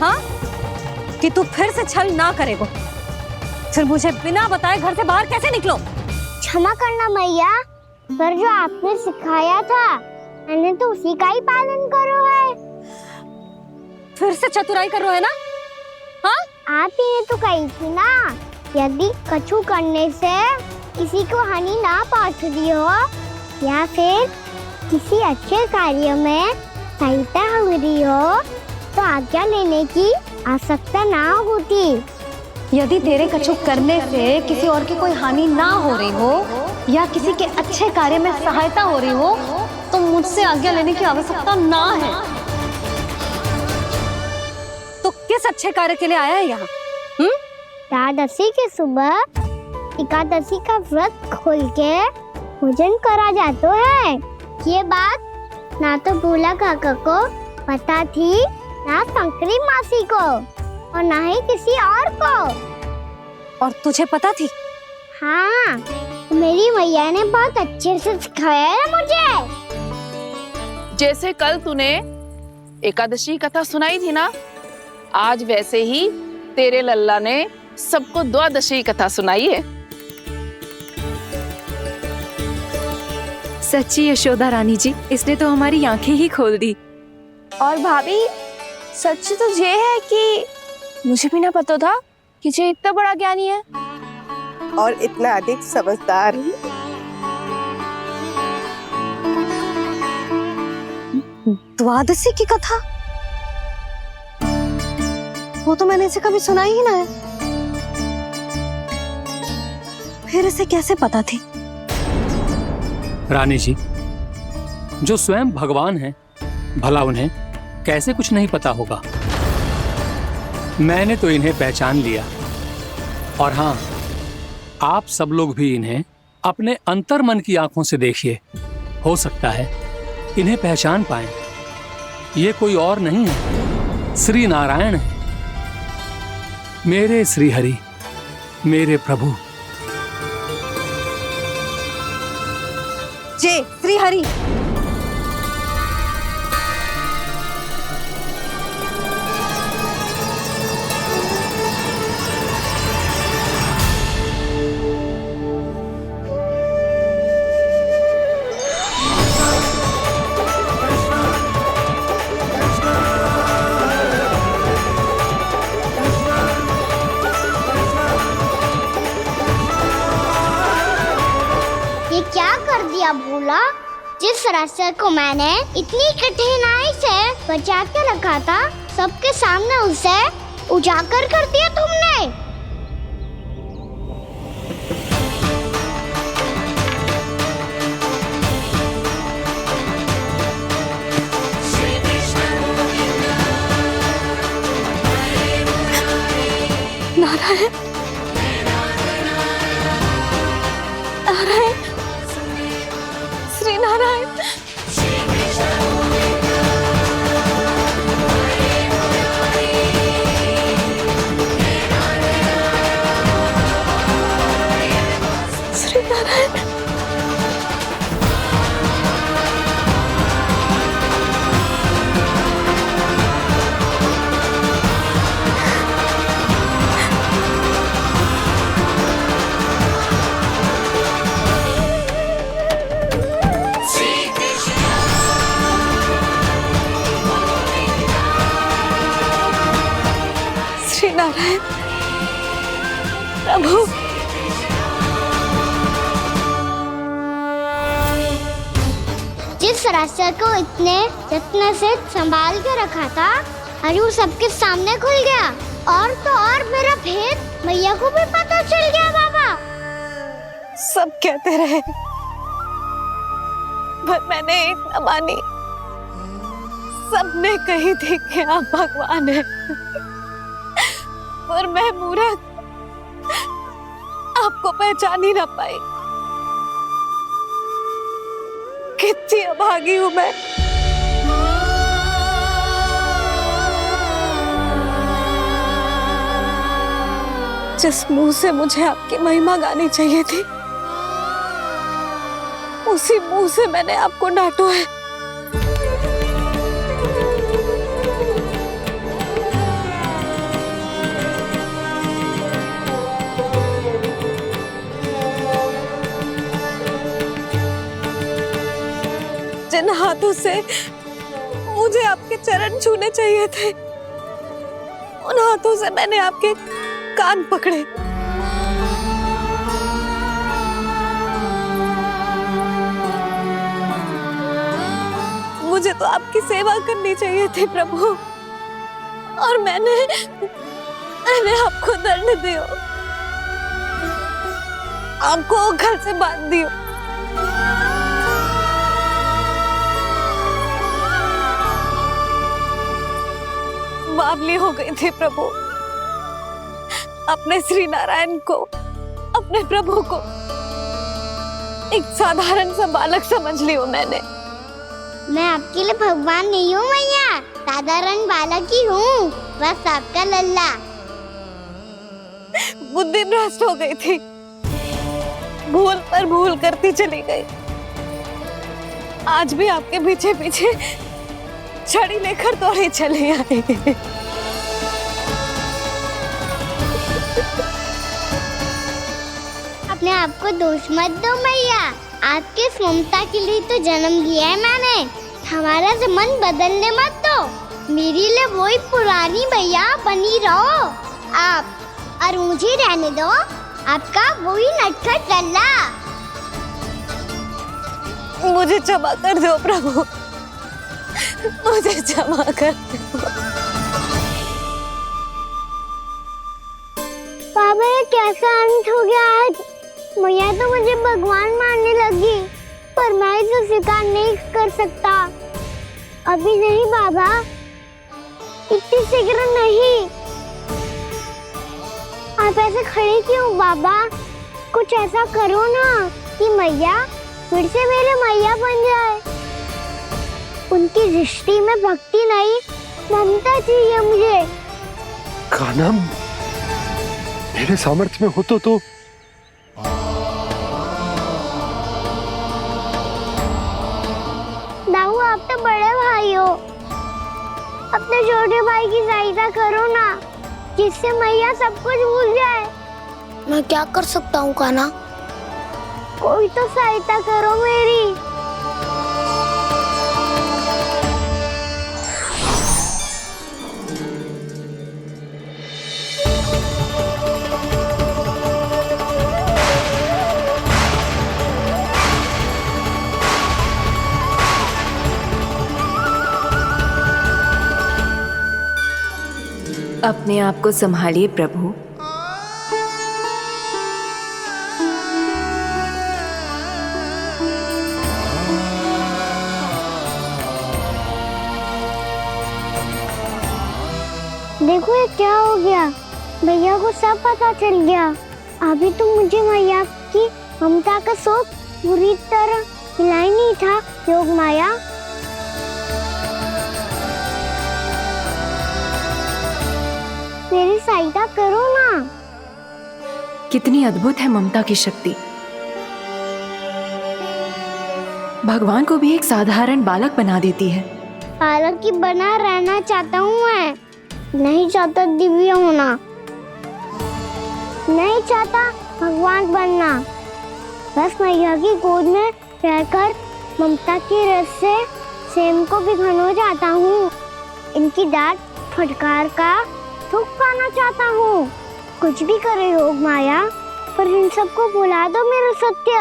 हाँ, कि तू फिर से छल ना करेगा। फिर मुझे बिना बताए घर से बाहर कैसे निकलो? क्षमा करना मैया, पर जो आपने सिखाया था मैंने तो उसी का ही पालन करो है। फिर से चतुराई कर रहे हो है ना? हाँ, आप ही ने तो कही थी ना, यदि कछु करने से किसी को हानि ना पहुंचती हो या फिर किसी अच्छे कार्य में सहायता हो रही हो तो आज्ञा लेने की आवश्यकता ना होती। यदि तेरे कछु करने से किसी और की कोई हानि ना हो रही हो या किसी के अच्छे कार्य में सहायता हो रही हो तो मुझसे आज्ञा लेने की आवश्यकता ना है। तो किस अच्छे कार्य के लिए आया है यहाँ? एकादशी की सुबह एकादशी का व्रत खोल के भोजन करा जाता है। ये बात ना तो भोला काका को पता थी, ना शंकरी मासी को और ना ही किसी और को। और तुझे पता थी? हाँ, मेरी मैया ने बहुत अच्छे से सिखाया है मुझे। जैसे कल तूने एकादशी कथा सुनाई थी ना, आज वैसे ही तेरे लल्ला ने सबको द्वादशी कथा सुनाई है। सच्ची यशोदा रानी जी, इसने तो हमारी आंखें ही खोल दी। और भाभी, सच तो ये है कि मुझे भी ना पता था कि ये इतना बड़ा ज्ञानी है और इतना अधिक समझदार। द्वादशी की कथा? वो तो मैंने इसे कभी सुना ही ना है। फिर इसे कैसे पता थी? रानी जी, जो स्वयं भगवान हैं, भला उन्हें कैसे कुछ नहीं पता होगा? मैंने तो इन्हें पहचान लिया। और हाँ, आप सब लोग भी इन्हें अपने अंतर मन की आंखों से देखिए, हो सकता है इन्हें पहचान पाएं। ये कोई और नहीं है, श्री नारायण है, मेरे श्री हरि, मेरे प्रभु। जय श्री हरि। बोला, जिस रास्ते को मैंने इतनी कठिनाई से बचा के रखा था, सबके सामने उसे उजागर कर दिया तुमने। नारायण, नारायण, श्री नारायण। श्री नारायण। श्री नारायण प्रभु, जिस रास्ते को इतने यत्न से संभाल के रखा था, आज वो सबके सामने खुल गया। और तो और मेरा भेद मैया को भी पता चल गया। बाबा सब कहते रहे, पर मैंने एक न मानी। सबने कही थी कि आप भगवान हैं, पर मैं मूर्ख आपको पहचान ही ना पाई। कितनी अभागी हूं मैं। जिस मुंह से मुझे आपकी महिमा गानी चाहिए थी, उसी मुंह से मैंने आपको डांटा है। जिन हाथों से मुझे आपके चरण छूने चाहिए थे, उन हाथों से मैंने आपके कान पकड़े। मुझे तो आपकी सेवा करनी चाहिए थी प्रभु, और मैंने आपको दंड दिया, आपको घर से बांध दिया। बावली हो गई थी प्रभु। अपने श्री नारायण को, अपने प्रभु को एक साधारण सा बालक समझ लिया मैंने। मैं आपके लिए भगवान नहीं हूँ मैया, साधारण बालक ही हूँ, बस आपका लल्ला। बुद्धि भ्रष्ट हो गई थी, भूल पर भूल करती चली गई। आज भी आपके पीछे पीछे छड़ी लेकर दौड़ी चली आई। अपने आप को दोष मत दो मैया, आपके ममता के लिए तो जन्म लिया है मैंने। हमारा से मन बदलने मत दो। मेरे लिए वही पुरानी मैया बनी रहो आप, और मुझे रहने दो आपका वही नटखट लल्ला। मुझे क्षमा कर दो प्रभु, मुझे क्षमा कर दो। बाबा ये कैसा अंत हो गया आज? मैया तो मुझे भगवान मानने लगी, पर मैं इसे स्वीकार नहीं कर सकता। अभी नहीं बाबा, इतनी शीघ्र नहीं। आप ऐसे खड़े क्यों बाबा? कुछ ऐसा करो ना कि मैया फिर से मेरे मैया बन जाए। उनकी दृष्टि में भक्ति नहीं, ममता चाहिए मुझे। कान्हा, मेरे सामर्थ्य में हो तो दाऊ, आप तो बड़े भाई हो, अपने छोटे भाई की सहायता करो ना, जिससे मैया सब कुछ भूल जाए। मैं क्या कर सकता हूँ कान्हा? कोई तो सहायता करो मेरी। अपने आप को संभालिए प्रभु। देखो ये क्या हो गया, भैया को सब पता चल गया। अभी तो मुझे मैया की ममता का शौक पूरी तरह मिला ही नहीं था। योग माया, मेरी सहायता करो ना। कितनी अद्भुत है ममता की शक्ति। भगवान को भी एक साधारण बालक बना देती है। बालक की बना रहना चाहता हूँ मैं, नहीं चाहता दिव्य होना, नहीं चाहता भगवान बनना। बस मैया की गोद में रहकर ममता की रस से सेम को भी घनो चाहता हूँ। इनकी डांट फटकार का दुख पाना चाहता हूँ। कुछ भी करे योग माया, पर इन सबको भुला दो मेरा सत्य।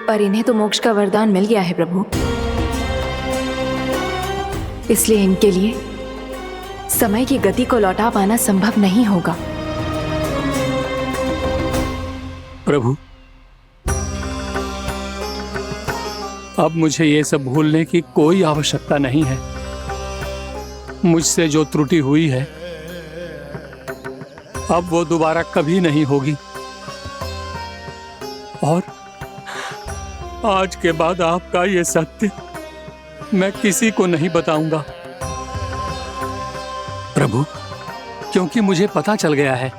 पर इन्हें तो मोक्ष का वरदान मिल गया है प्रभु, इसलिए इनके लिए समय की गति को लौटा पाना संभव नहीं होगा। प्रभु, अब मुझे ये सब भूलने की कोई आवश्यकता नहीं है। मुझसे जो त्रुटि हुई है अब वो दोबारा कभी नहीं होगी, और आज के बाद आपका ये सत्य मैं किसी को नहीं बताऊंगा प्रभु, क्योंकि मुझे पता चल गया है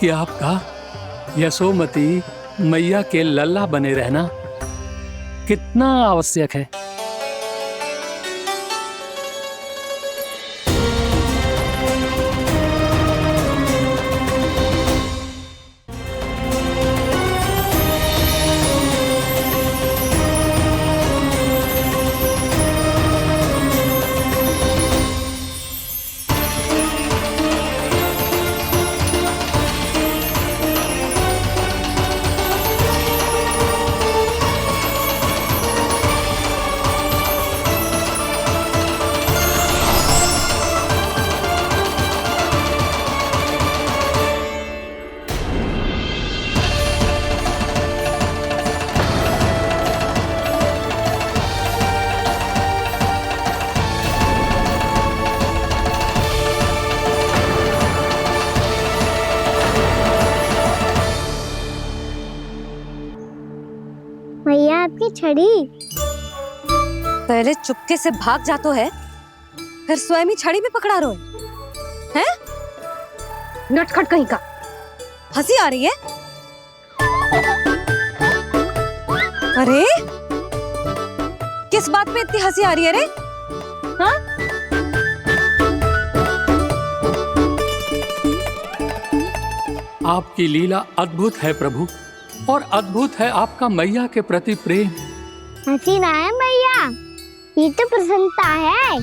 कि आपका यशोमती मैया के लल्ला बने रहना कितना आवश्यक है। मैया आपकी छड़ी। पहले चुपके से भाग जातो है, फिर स्वयं ही छड़ी भी पकड़ा रोए हैं? नटखट कहीं का। हंसी आ रही है? अरे किस बात पे इतनी हंसी आ रही है रे? हाँ? आपकी लीला अद्भुत है प्रभु, और अद्भुत है आपका मैया के प्रति प्रेम। हंसी ना है मैया, ये तो प्रसन्नता है,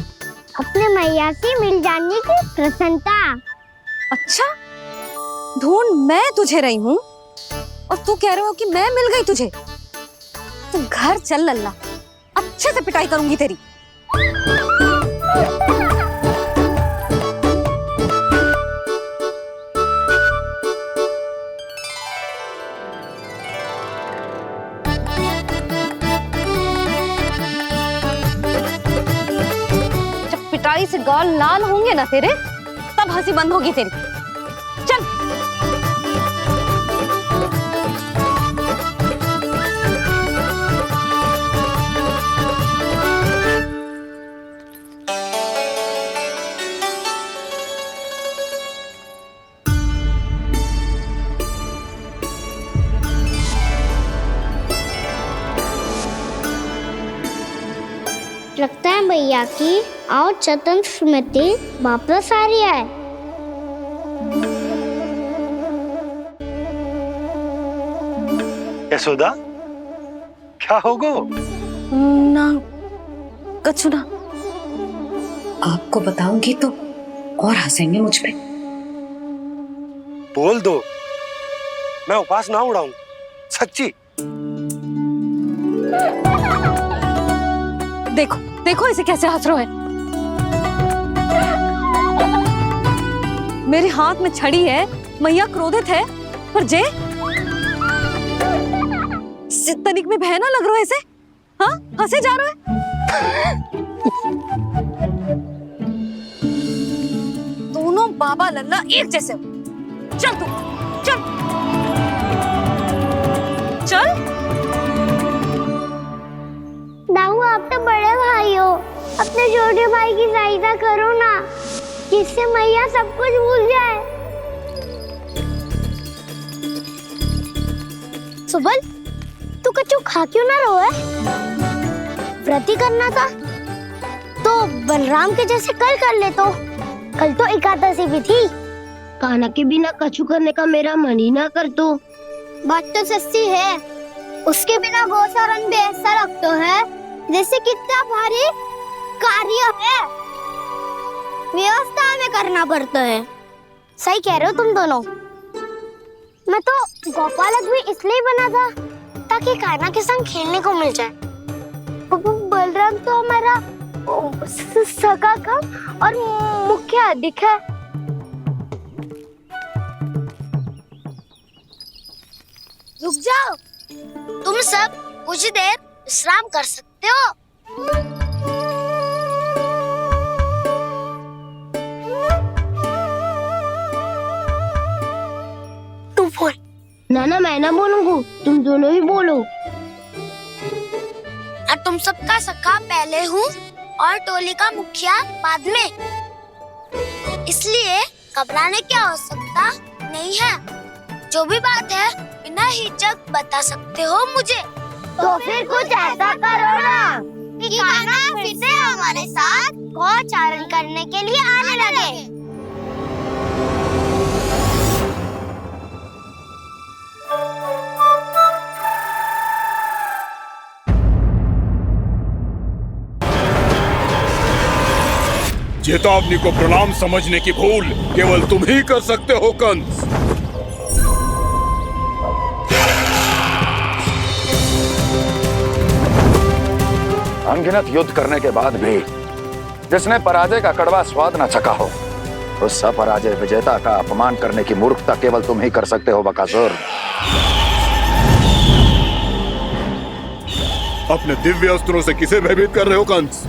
अपने मैया से मिल जाने की प्रसन्नता। अच्छा, ढूंढ मैं तुझे रही हूँ और तू कह रहे हो कि मैं मिल गई तुझे। तू घर चल लल्ला, अच्छे से पिटाई करूंगी तेरी। पिटाई से गाल लाल होंगे ना तेरे, तब हंसी बंद होगी तेरी। चल। लगता है भैया की और चतन स्मृति वापस आ रही है। यशोदा, क्या होगो? ना कछु ना। आपको बताऊंगी तो और हंसेंगे मुझ पे। बोल दो, मैं उपास ना उड़ाऊं, सच्ची। देखो देखो इसे कैसे हंस रहा है। मेरे हाथ में छड़ी है, मैया क्रोधित है, पर जे तनिक में बहना लग रहा है इसे। हाँ, हंसे जा रहा है। दोनों बाबा लल्ला एक जैसे हो। चल तू, चल चल। दाऊ, आप तो बड़े भाई हो, अपने छोटे भाई की सहायता करो ना, जिससे मैया सब कुछ भूल जाए। सुबल, तू कच्चू खा क्यों ना रहो है? व्रत ही करना था तो बलराम के जैसे कल कर ले। तो कल तो एकादशी भी थी। कान्हा के बिना कछु करने का मेरा मन ही ना कर। तो बात तो सच्ची है, उसके बिना गोचारण भी ऐसा लगता है जैसे कितना भारी कार्य है, व्यवस्था में करना पड़ता है। सही कह रहे हो तुम दोनों। मैं तो गोपालक भी इसलिए बना था ताकि कान्हा के संग खेलने को मिल जाए। बलराम तो हमारा सगा कम और मुख्य अधिक है। रुक जाओ, तुम सब कुछ देर विश्राम कर सकते हो। तू बोल। ना मैं ना बोलूंगा, तुम दोनों ही बोलो। और तुम सबका सखा पहले हूँ और टोली का मुखिया बाद में, इसलिए घबराने की आवश्यकता नहीं है। जो भी बात है बिना हिचक बता सकते हो मुझे। तो फिर कुछ ऐसा करो ना कि कान्हा फिर से हमारे साथ गोचारण करने के लिए आने लगे। चेतावनी को प्रणाम समझने की भूल केवल तुम ही कर सकते हो कंस। अनगिनत युद्ध करने के बाद भी जिसने पराजय का कड़वा स्वाद न चखा हो, उस अपराजय विजेता का अपमान करने की मूर्खता केवल तुम ही कर सकते हो बकासुर। अपने दिव्य अस्त्रों से किसे भयभीत कर रहे हो कंस?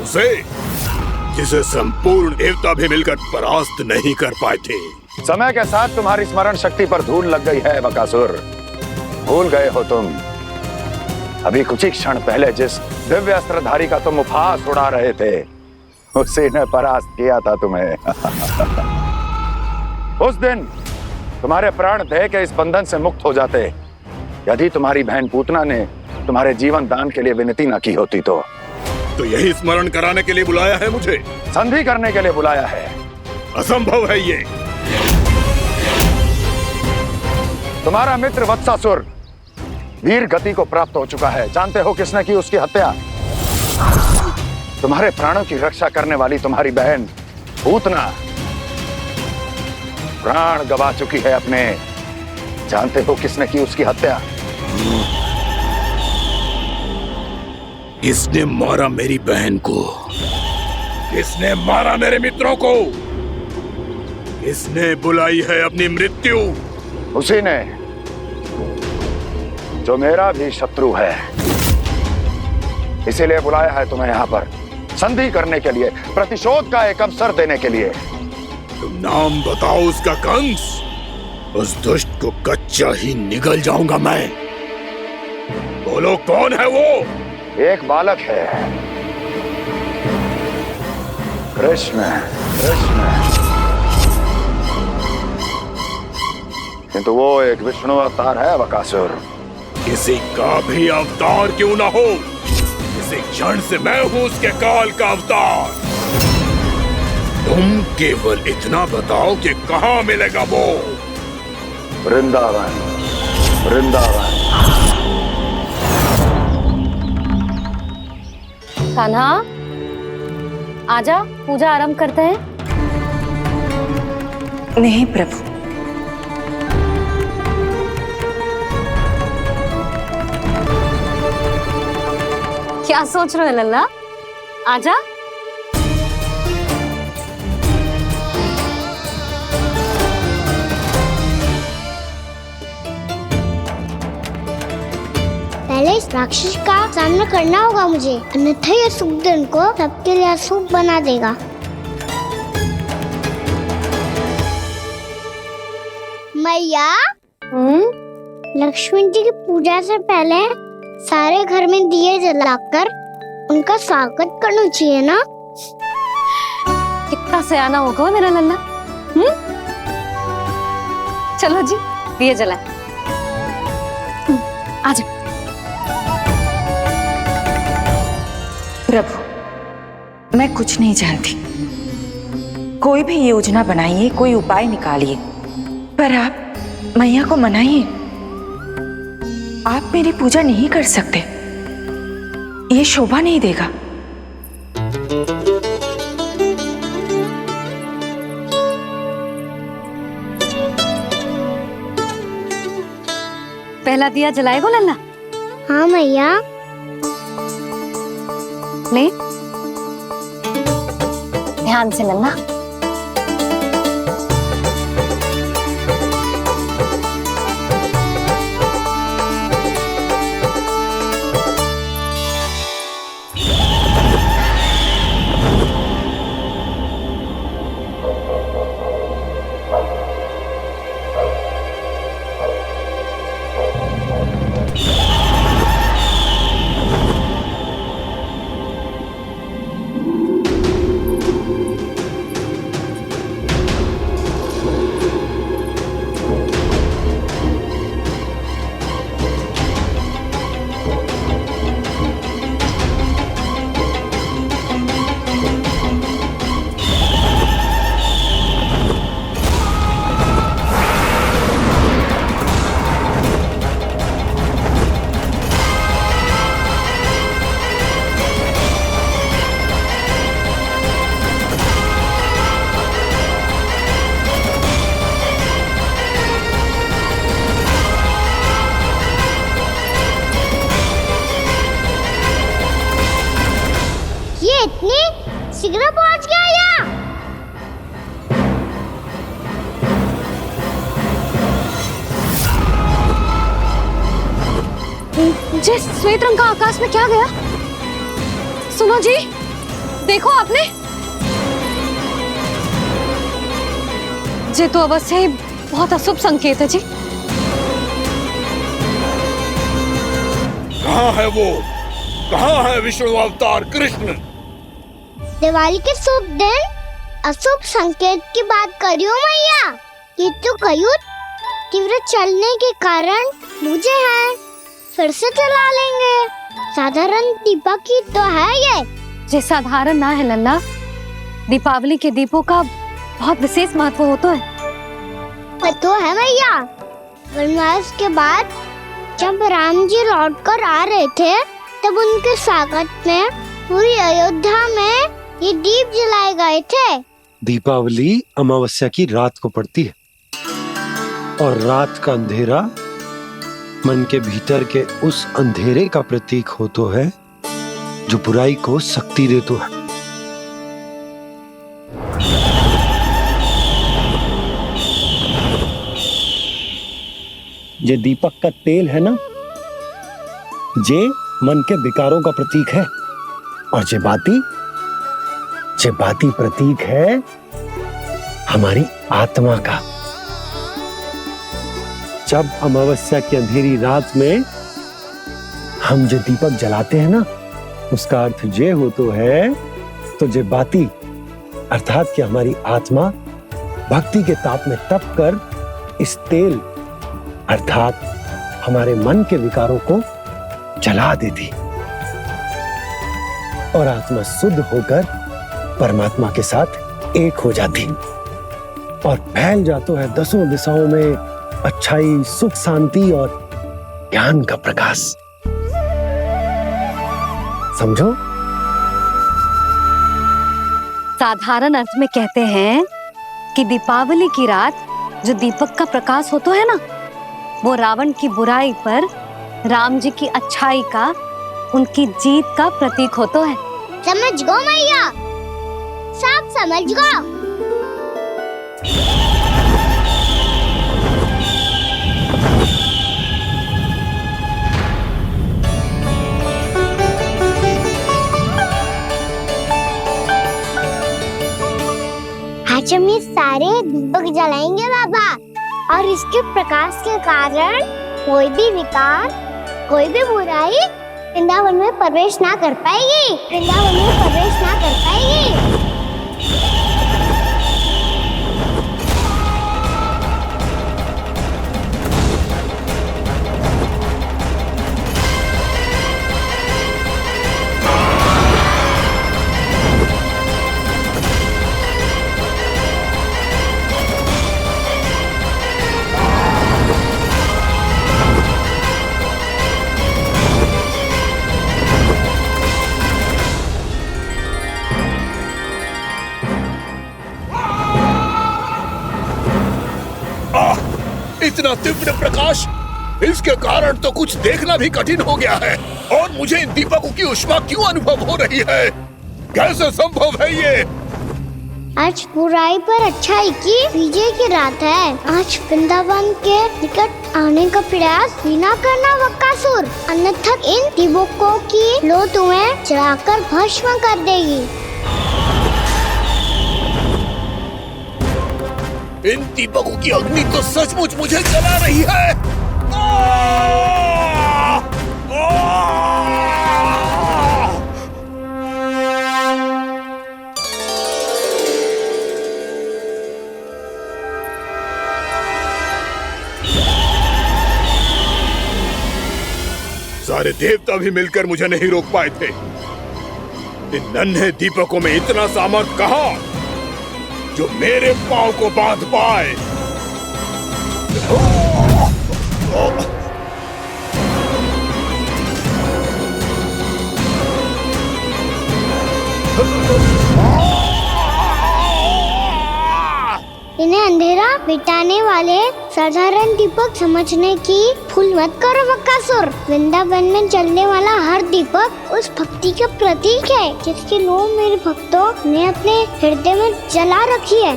उसे जिसे संपूर्ण देवता भी मिलकर परास्त नहीं कर पाए थे। समय के साथ तुम्हारी स्मरण शक्ति पर धूल लग गई है बकासुर। भूल गए हो तुम अभी कुछ ही क्षण पहले जिस दिव्य अस्त्रधारी का तुम उपहास उड़ा रहे थे, उसी ने परास्त किया था तुम्हें। उस दिन तुम्हारे प्राण देह के इस बंधन से मुक्त हो जाते यदि तुम्हारी बहन पूतना ने तुम्हारे जीवन दान के लिए विनती न की होती। तो यही स्मरण कराने के लिए बुलाया है मुझे? संधि करने के लिए बुलाया है। असंभव है ये। तुम्हारा मित्र वत्सासुर वीर गति को प्राप्त हो चुका है। जानते हो किसने की उसकी हत्या? तुम्हारे प्राणों की रक्षा करने वाली तुम्हारी बहन पूतना प्राण गवा चुकी है अपने। जानते हो किसने की उसकी हत्या? किसने मारा मेरी बहन को? किसने मारा मेरे मित्रों को? किसने बुलाई है अपनी मृत्यु? उसी ने जो मेरा भी शत्रु है। इसीलिए बुलाया है तुम्हें यहाँ पर संधि करने के लिए, प्रतिशोध का एक अवसर देने के लिए। तुम नाम बताओ उसका कंस। उस दुष्ट को कच्चा ही निगल जाऊंगा मैं। बोलो कौन है वो? एक बालक है, कृष्ण। किंतु वो एक विष्णु अवतार है बकासुर। किसी का भी अवतार क्यों ना हो, इसी क्षण से मैं हूं उसके काल का अवतार। तुम केवल इतना बताओ कि कहां मिलेगा वो? वृंदावन। वृंदावन। कान्हा, आजा, पूजा आरंभ करते हैं। नहीं प्रभु, क्या क्या सोच रहे हो लल्ला? आजा। पहले इस राक्षस का सामना करना होगा मुझे, अन्यथा ये शुभ दिन को सबके लिए अशुभ बना देगा। मैया, लक्ष्मण जी की पूजा से पहले सारे घर में दिए जलाकर उनका स्वागत करना चाहिए ना? कितना सयाना होगा मेरा लल्ला। चलो जी, दिए जलाए। आजा। प्रभु, मैं कुछ नहीं जानती। कोई भी योजना बनाइए, कोई उपाय निकालिए, पर आप मैया को मनाइए। आप मेरी पूजा नहीं कर सकते, ये शोभा नहीं देगा। पहला दिया जलाएगो लल्ला? हाँ मैया। ले, ध्यान से लल्ला। इतनी शीघ्र पहुंच गया यहाँ? जे श्वेत रंग का आकाश में क्या गया? सुनो जी, देखो आपने, जे तो अवश्य ही बहुत अशुभ संकेत है जी। कहाँ है वो? कहाँ है विष्णु अवतार कृष्ण? दिवाली के शुभ दिन अशुभ संकेत की बात करियो मैया। ये तो कयुत तीव्र चलने के कारण मुझे है, फिर से चला लेंगे। साधारण दीपक ही तो है ये साधारण ना है लल्ला, दीपावली के दीपों का बहुत विशेष महत्व होता है। तो है भैया, वनवास के बाद जब राम जी लौट कर आ रहे थे तब उनके स्वागत में पूरी अयोध्या में ये दीप जलाए गए थे। दीपावली अमावस्या की रात को पड़ती है और रात का अंधेरा मन के भीतर के उस अंधेरे का प्रतीक होता है जो बुराई को शक्ति देता है। ये दीपक का तेल है ना, जे मन के विकारों का प्रतीक है, और जे बाती प्रतीक है हमारी आत्मा का। जब अमावस्या की अंधेरी रात में हम जो दीपक जलाते हैं ना, उसका अर्थ जे हो तो है, तो जे बाती अर्थात कि हमारी आत्मा भक्ति के ताप में तप कर इस तेल अर्थात हमारे मन के विकारों को जला देती और आत्मा शुद्ध होकर परमात्मा के साथ एक हो जाती और फैल जाता है दसों दिशाओं में अच्छाई, सुख, शांति और ज्ञान का प्रकाश। समझो? साधारण अर्थ में कहते हैं कि दीपावली की रात जो दीपक का प्रकाश होता है ना, वो रावण की बुराई पर राम जी की अच्छाई का उनकी जीत का प्रतीक हो तो है। समझ गो मैया, सब समझ गो। आज हम ये सारे दीपक जलाएंगे बाबा, और इसके प्रकाश के कारण कोई भी विकार, कोई भी बुराई वृंदावन में प्रवेश ना कर पाएगी, वृंदावन में प्रवेश ना कर पाएगी। इतना तीव्र प्रकाश, इसके कारण तो कुछ देखना भी कठिन हो गया है। और मुझे इन दीपकों की उष्मा क्यों अनुभव हो रही है? कैसे संभव है ये? आज बुराई पर अच्छाई की विजय की रात है। आज वृंदावन के निकट आने का प्रयास भी ना करना बकासुर, अन्यथा इन दीपकों की लो तुम्हें जलाकर भस्म कर देगी। इन दीपकों की अग्नि तो सचमुच मुझे जला रही है। सारे देवता भी मिलकर मुझे नहीं रोक पाए थे। इन नन्हे दीपकों में इतना सामर्थ्य कहां जो मेरे पांव को बांध पाए। इन्हें अंधेरा मिटाने वाले साधारण दीपक समझने की भूल मत करो बकासुर। वृंदावन में जलने वाला हर दीपक उस भक्ति का प्रतीक है जिसकी लो मेरे भक्तों ने अपने हृदय में जला रखी है।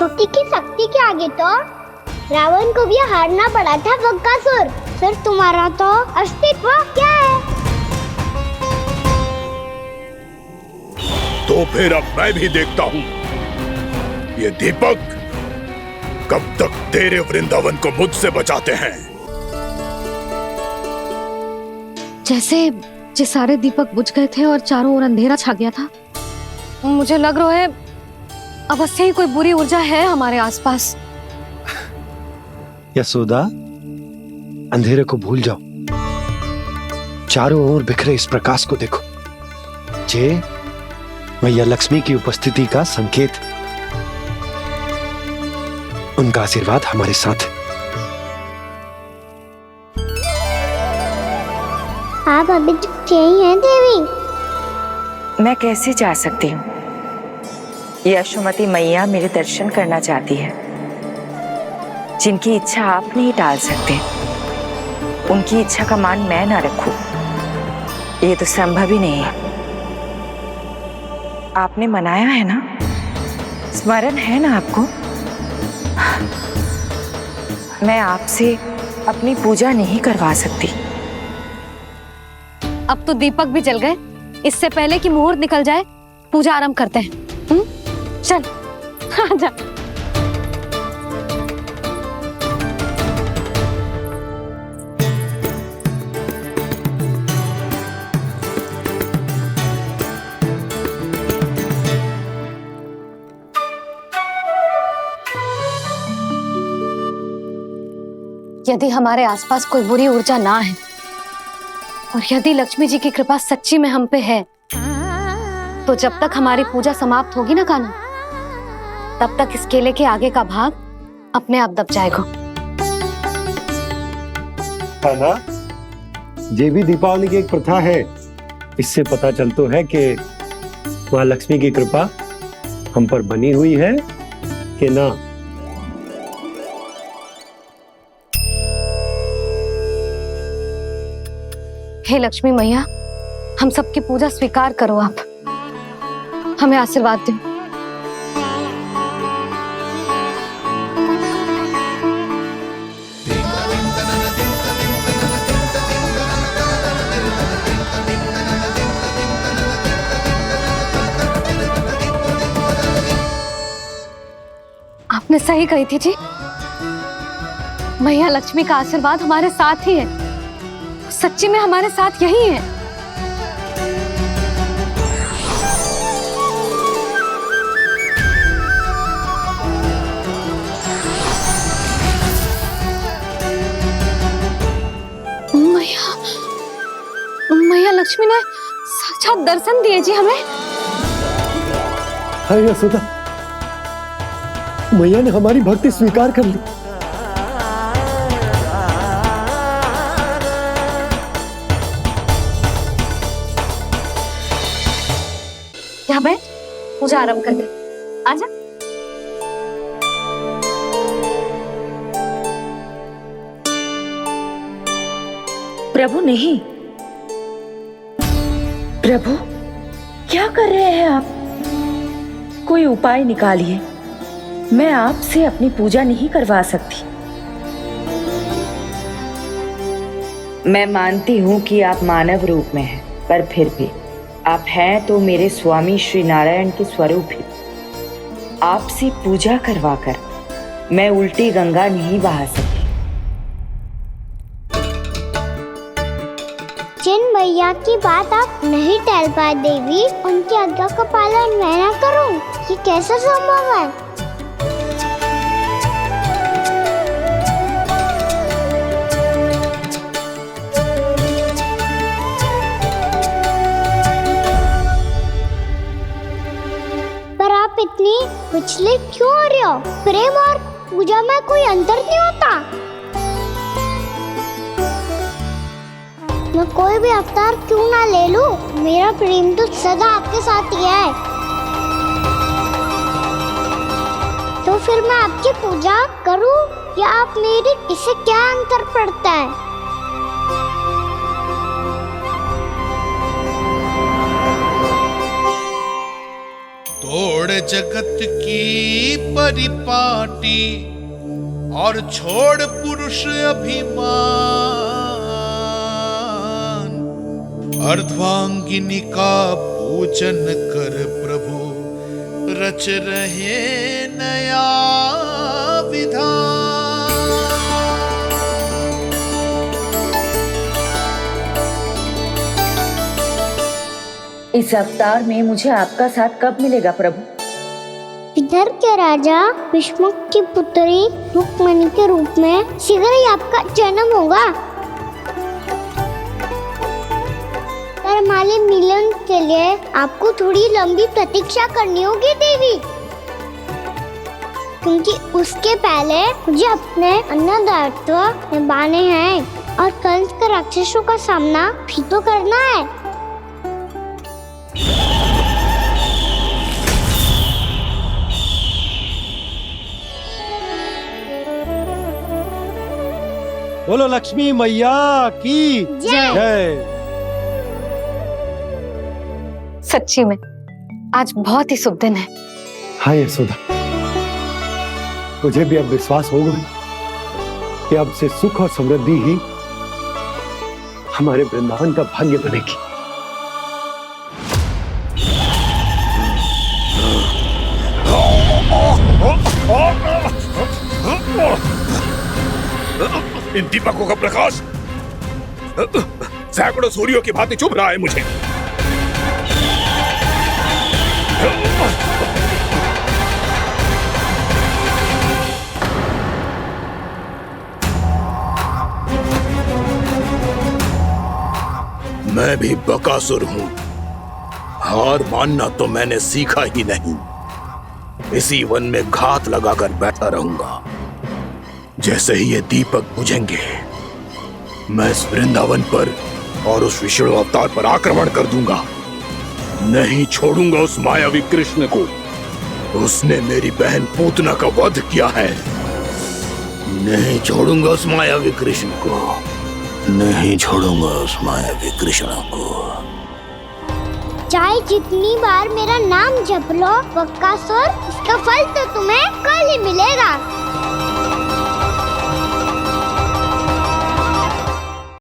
भक्ति की शक्ति के आगे तो रावण को भी हारना पड़ा था बकासुर। फिर तुम्हारा तो अस्तित्व क्या है? तो फिर अब मैं भी देखता हूँ ये दीपक कब तक तेरे वृंदावन को मुझसे बचाते हैं। जैसे ये सारे दीपक बुझ गए थे और चारों ओर अंधेरा छा गया था, मुझे लग रहा है अवश्य ही कोई बुरी ऊर्जा है हमारे आसपास। यशोदा, अंधेरे को भूल जाओ, चारों ओर बिखरे इस प्रकाश को देखो। जे मैया लक्ष्मी की उपस्थिति का संकेत, उनका आशीर्वाद हमारे साथ है। आप अभी तक यही हैं देवी? मैं कैसे जा सकती हूँ? यशोमती मैया मेरे दर्शन करना चाहती है। जिनकी इच्छा आप नहीं टाल सकते, उनकी इच्छा का मान मैं ना रखूं, ये तो संभव ही नहीं है। आपने मनाया है ना, स्मरण है ना आपको? मैं आपसे अपनी पूजा नहीं करवा सकती। अब तो दीपक भी जल गए, इससे पहले कि मुहूर्त निकल जाए पूजा आरंभ करते हैं। चल आजा। यदि हमारे आसपास कोई बुरी ऊर्जा ना है और यदि लक्ष्मी जी की कृपा सच्ची में हम पे है, तो जब तक हमारी पूजा समाप्त होगी ना कान्हा, तब तक इस केले के आगे का भाग अपने आप दब जाएगा। है ना? ये भी दीपावली की एक प्रथा है। इससे पता चलता है कि माँ लक्ष्मी की कृपा हम पर बनी हुई है कि ना? हे लक्ष्मी मैया, हम सबकी पूजा स्वीकार करो, आप हमें आशीर्वाद दो। आपने सही कही थी जी, मैया लक्ष्मी का आशीर्वाद हमारे साथ ही है, सच्ची में हमारे साथ यही है। मैया लक्ष्मी ने साक्षात दर्शन दिए जी हमें। हाय यशोदा, मैया ने हमारी भक्ति स्वीकार कर ली। यहाँ बैठ, पूजा आरंभ कर दे। आजा। प्रभु नहीं, प्रभु क्या कर रहे हैं आप? कोई उपाय निकालिए, मैं आपसे अपनी पूजा नहीं करवा सकती। मैं मानती हूँ कि आप मानव रूप में हैं, पर फिर भी आप हैं तो मेरे स्वामी श्री नारायण के स्वरूप ही। आपसे पूजा करवाकर मैं उल्टी गंगा नहीं बहा सकती। जिन मैया की बात आप नहीं टाल पाए देवी, उनकी आज्ञा का पालन मैं ना करूं, ये कैसा संभव है? पर आप इतनी विचलित क्यों हो रहे हो? प्रेम और पूजा में कोई अंतर नहीं होता। मैं कोई भी अवतार क्यों ना ले लूं, मेरा प्रेम तो सदा आपके साथ ही है। तो फिर मैं आपकी पूजा करूं या आप मेरी, इससे क्या अंतर पड़ता है? तोड़ जगत की परिपाटी और छोड़ पुरुष अभिमान, अर्धांगिनी का पूजन कर प्रभु रच रहे नया विधान। इस अवतार में मुझे आपका साथ कब मिलेगा प्रभु? इधर के राजा भीष्मक की पुत्री रुक्मणी के रूप में शीघ्र ही आपका जन्म होगा। हमारे मिलन के लिए आपको थोड़ी लंबी प्रतीक्षा करनी होगी देवी, क्योंकि उसके पहले मुझे अपने अन्य दायित्व निभाने हैं और कंस के राक्षसों का सामना भी तो करना है। बोलो लक्ष्मी मैया की जय। सच्ची में आज बहुत ही शुभ दिन है। हाँ यशोदा, मुझे भी अब विश्वास हो गया कि अब से सुख और समृद्धि ही हमारे वृंदावन का भाग्य बनेगी। इन दीपकों का प्रकाश सैकड़ों सूर्यों की भांति चुभ रहा है मुझे। मैं भी बकासुर हूं, हार मानना तो मैंने सीखा ही नहीं। इसी वन में घात लगाकर बैठा रहूंगा। जैसे ही ये दीपक बुझेंगे, मैं इस वृंदावन पर और उस विष्णु अवतार पर आक्रमण कर दूंगा। नहीं छोड़ूंगा उस मायावी कृष्ण को। उसने मेरी बहन पूतना का वध किया है। नहीं छोड़ूंगा उस मायावी कृष्ण को। नहीं छोड़ूंगा उस मायावी कृष्ण को। चाहे जितनी बार मेरा नाम जप लो बक्कासुर, इसका फल तो तुम्हें कल ही मिलेगा।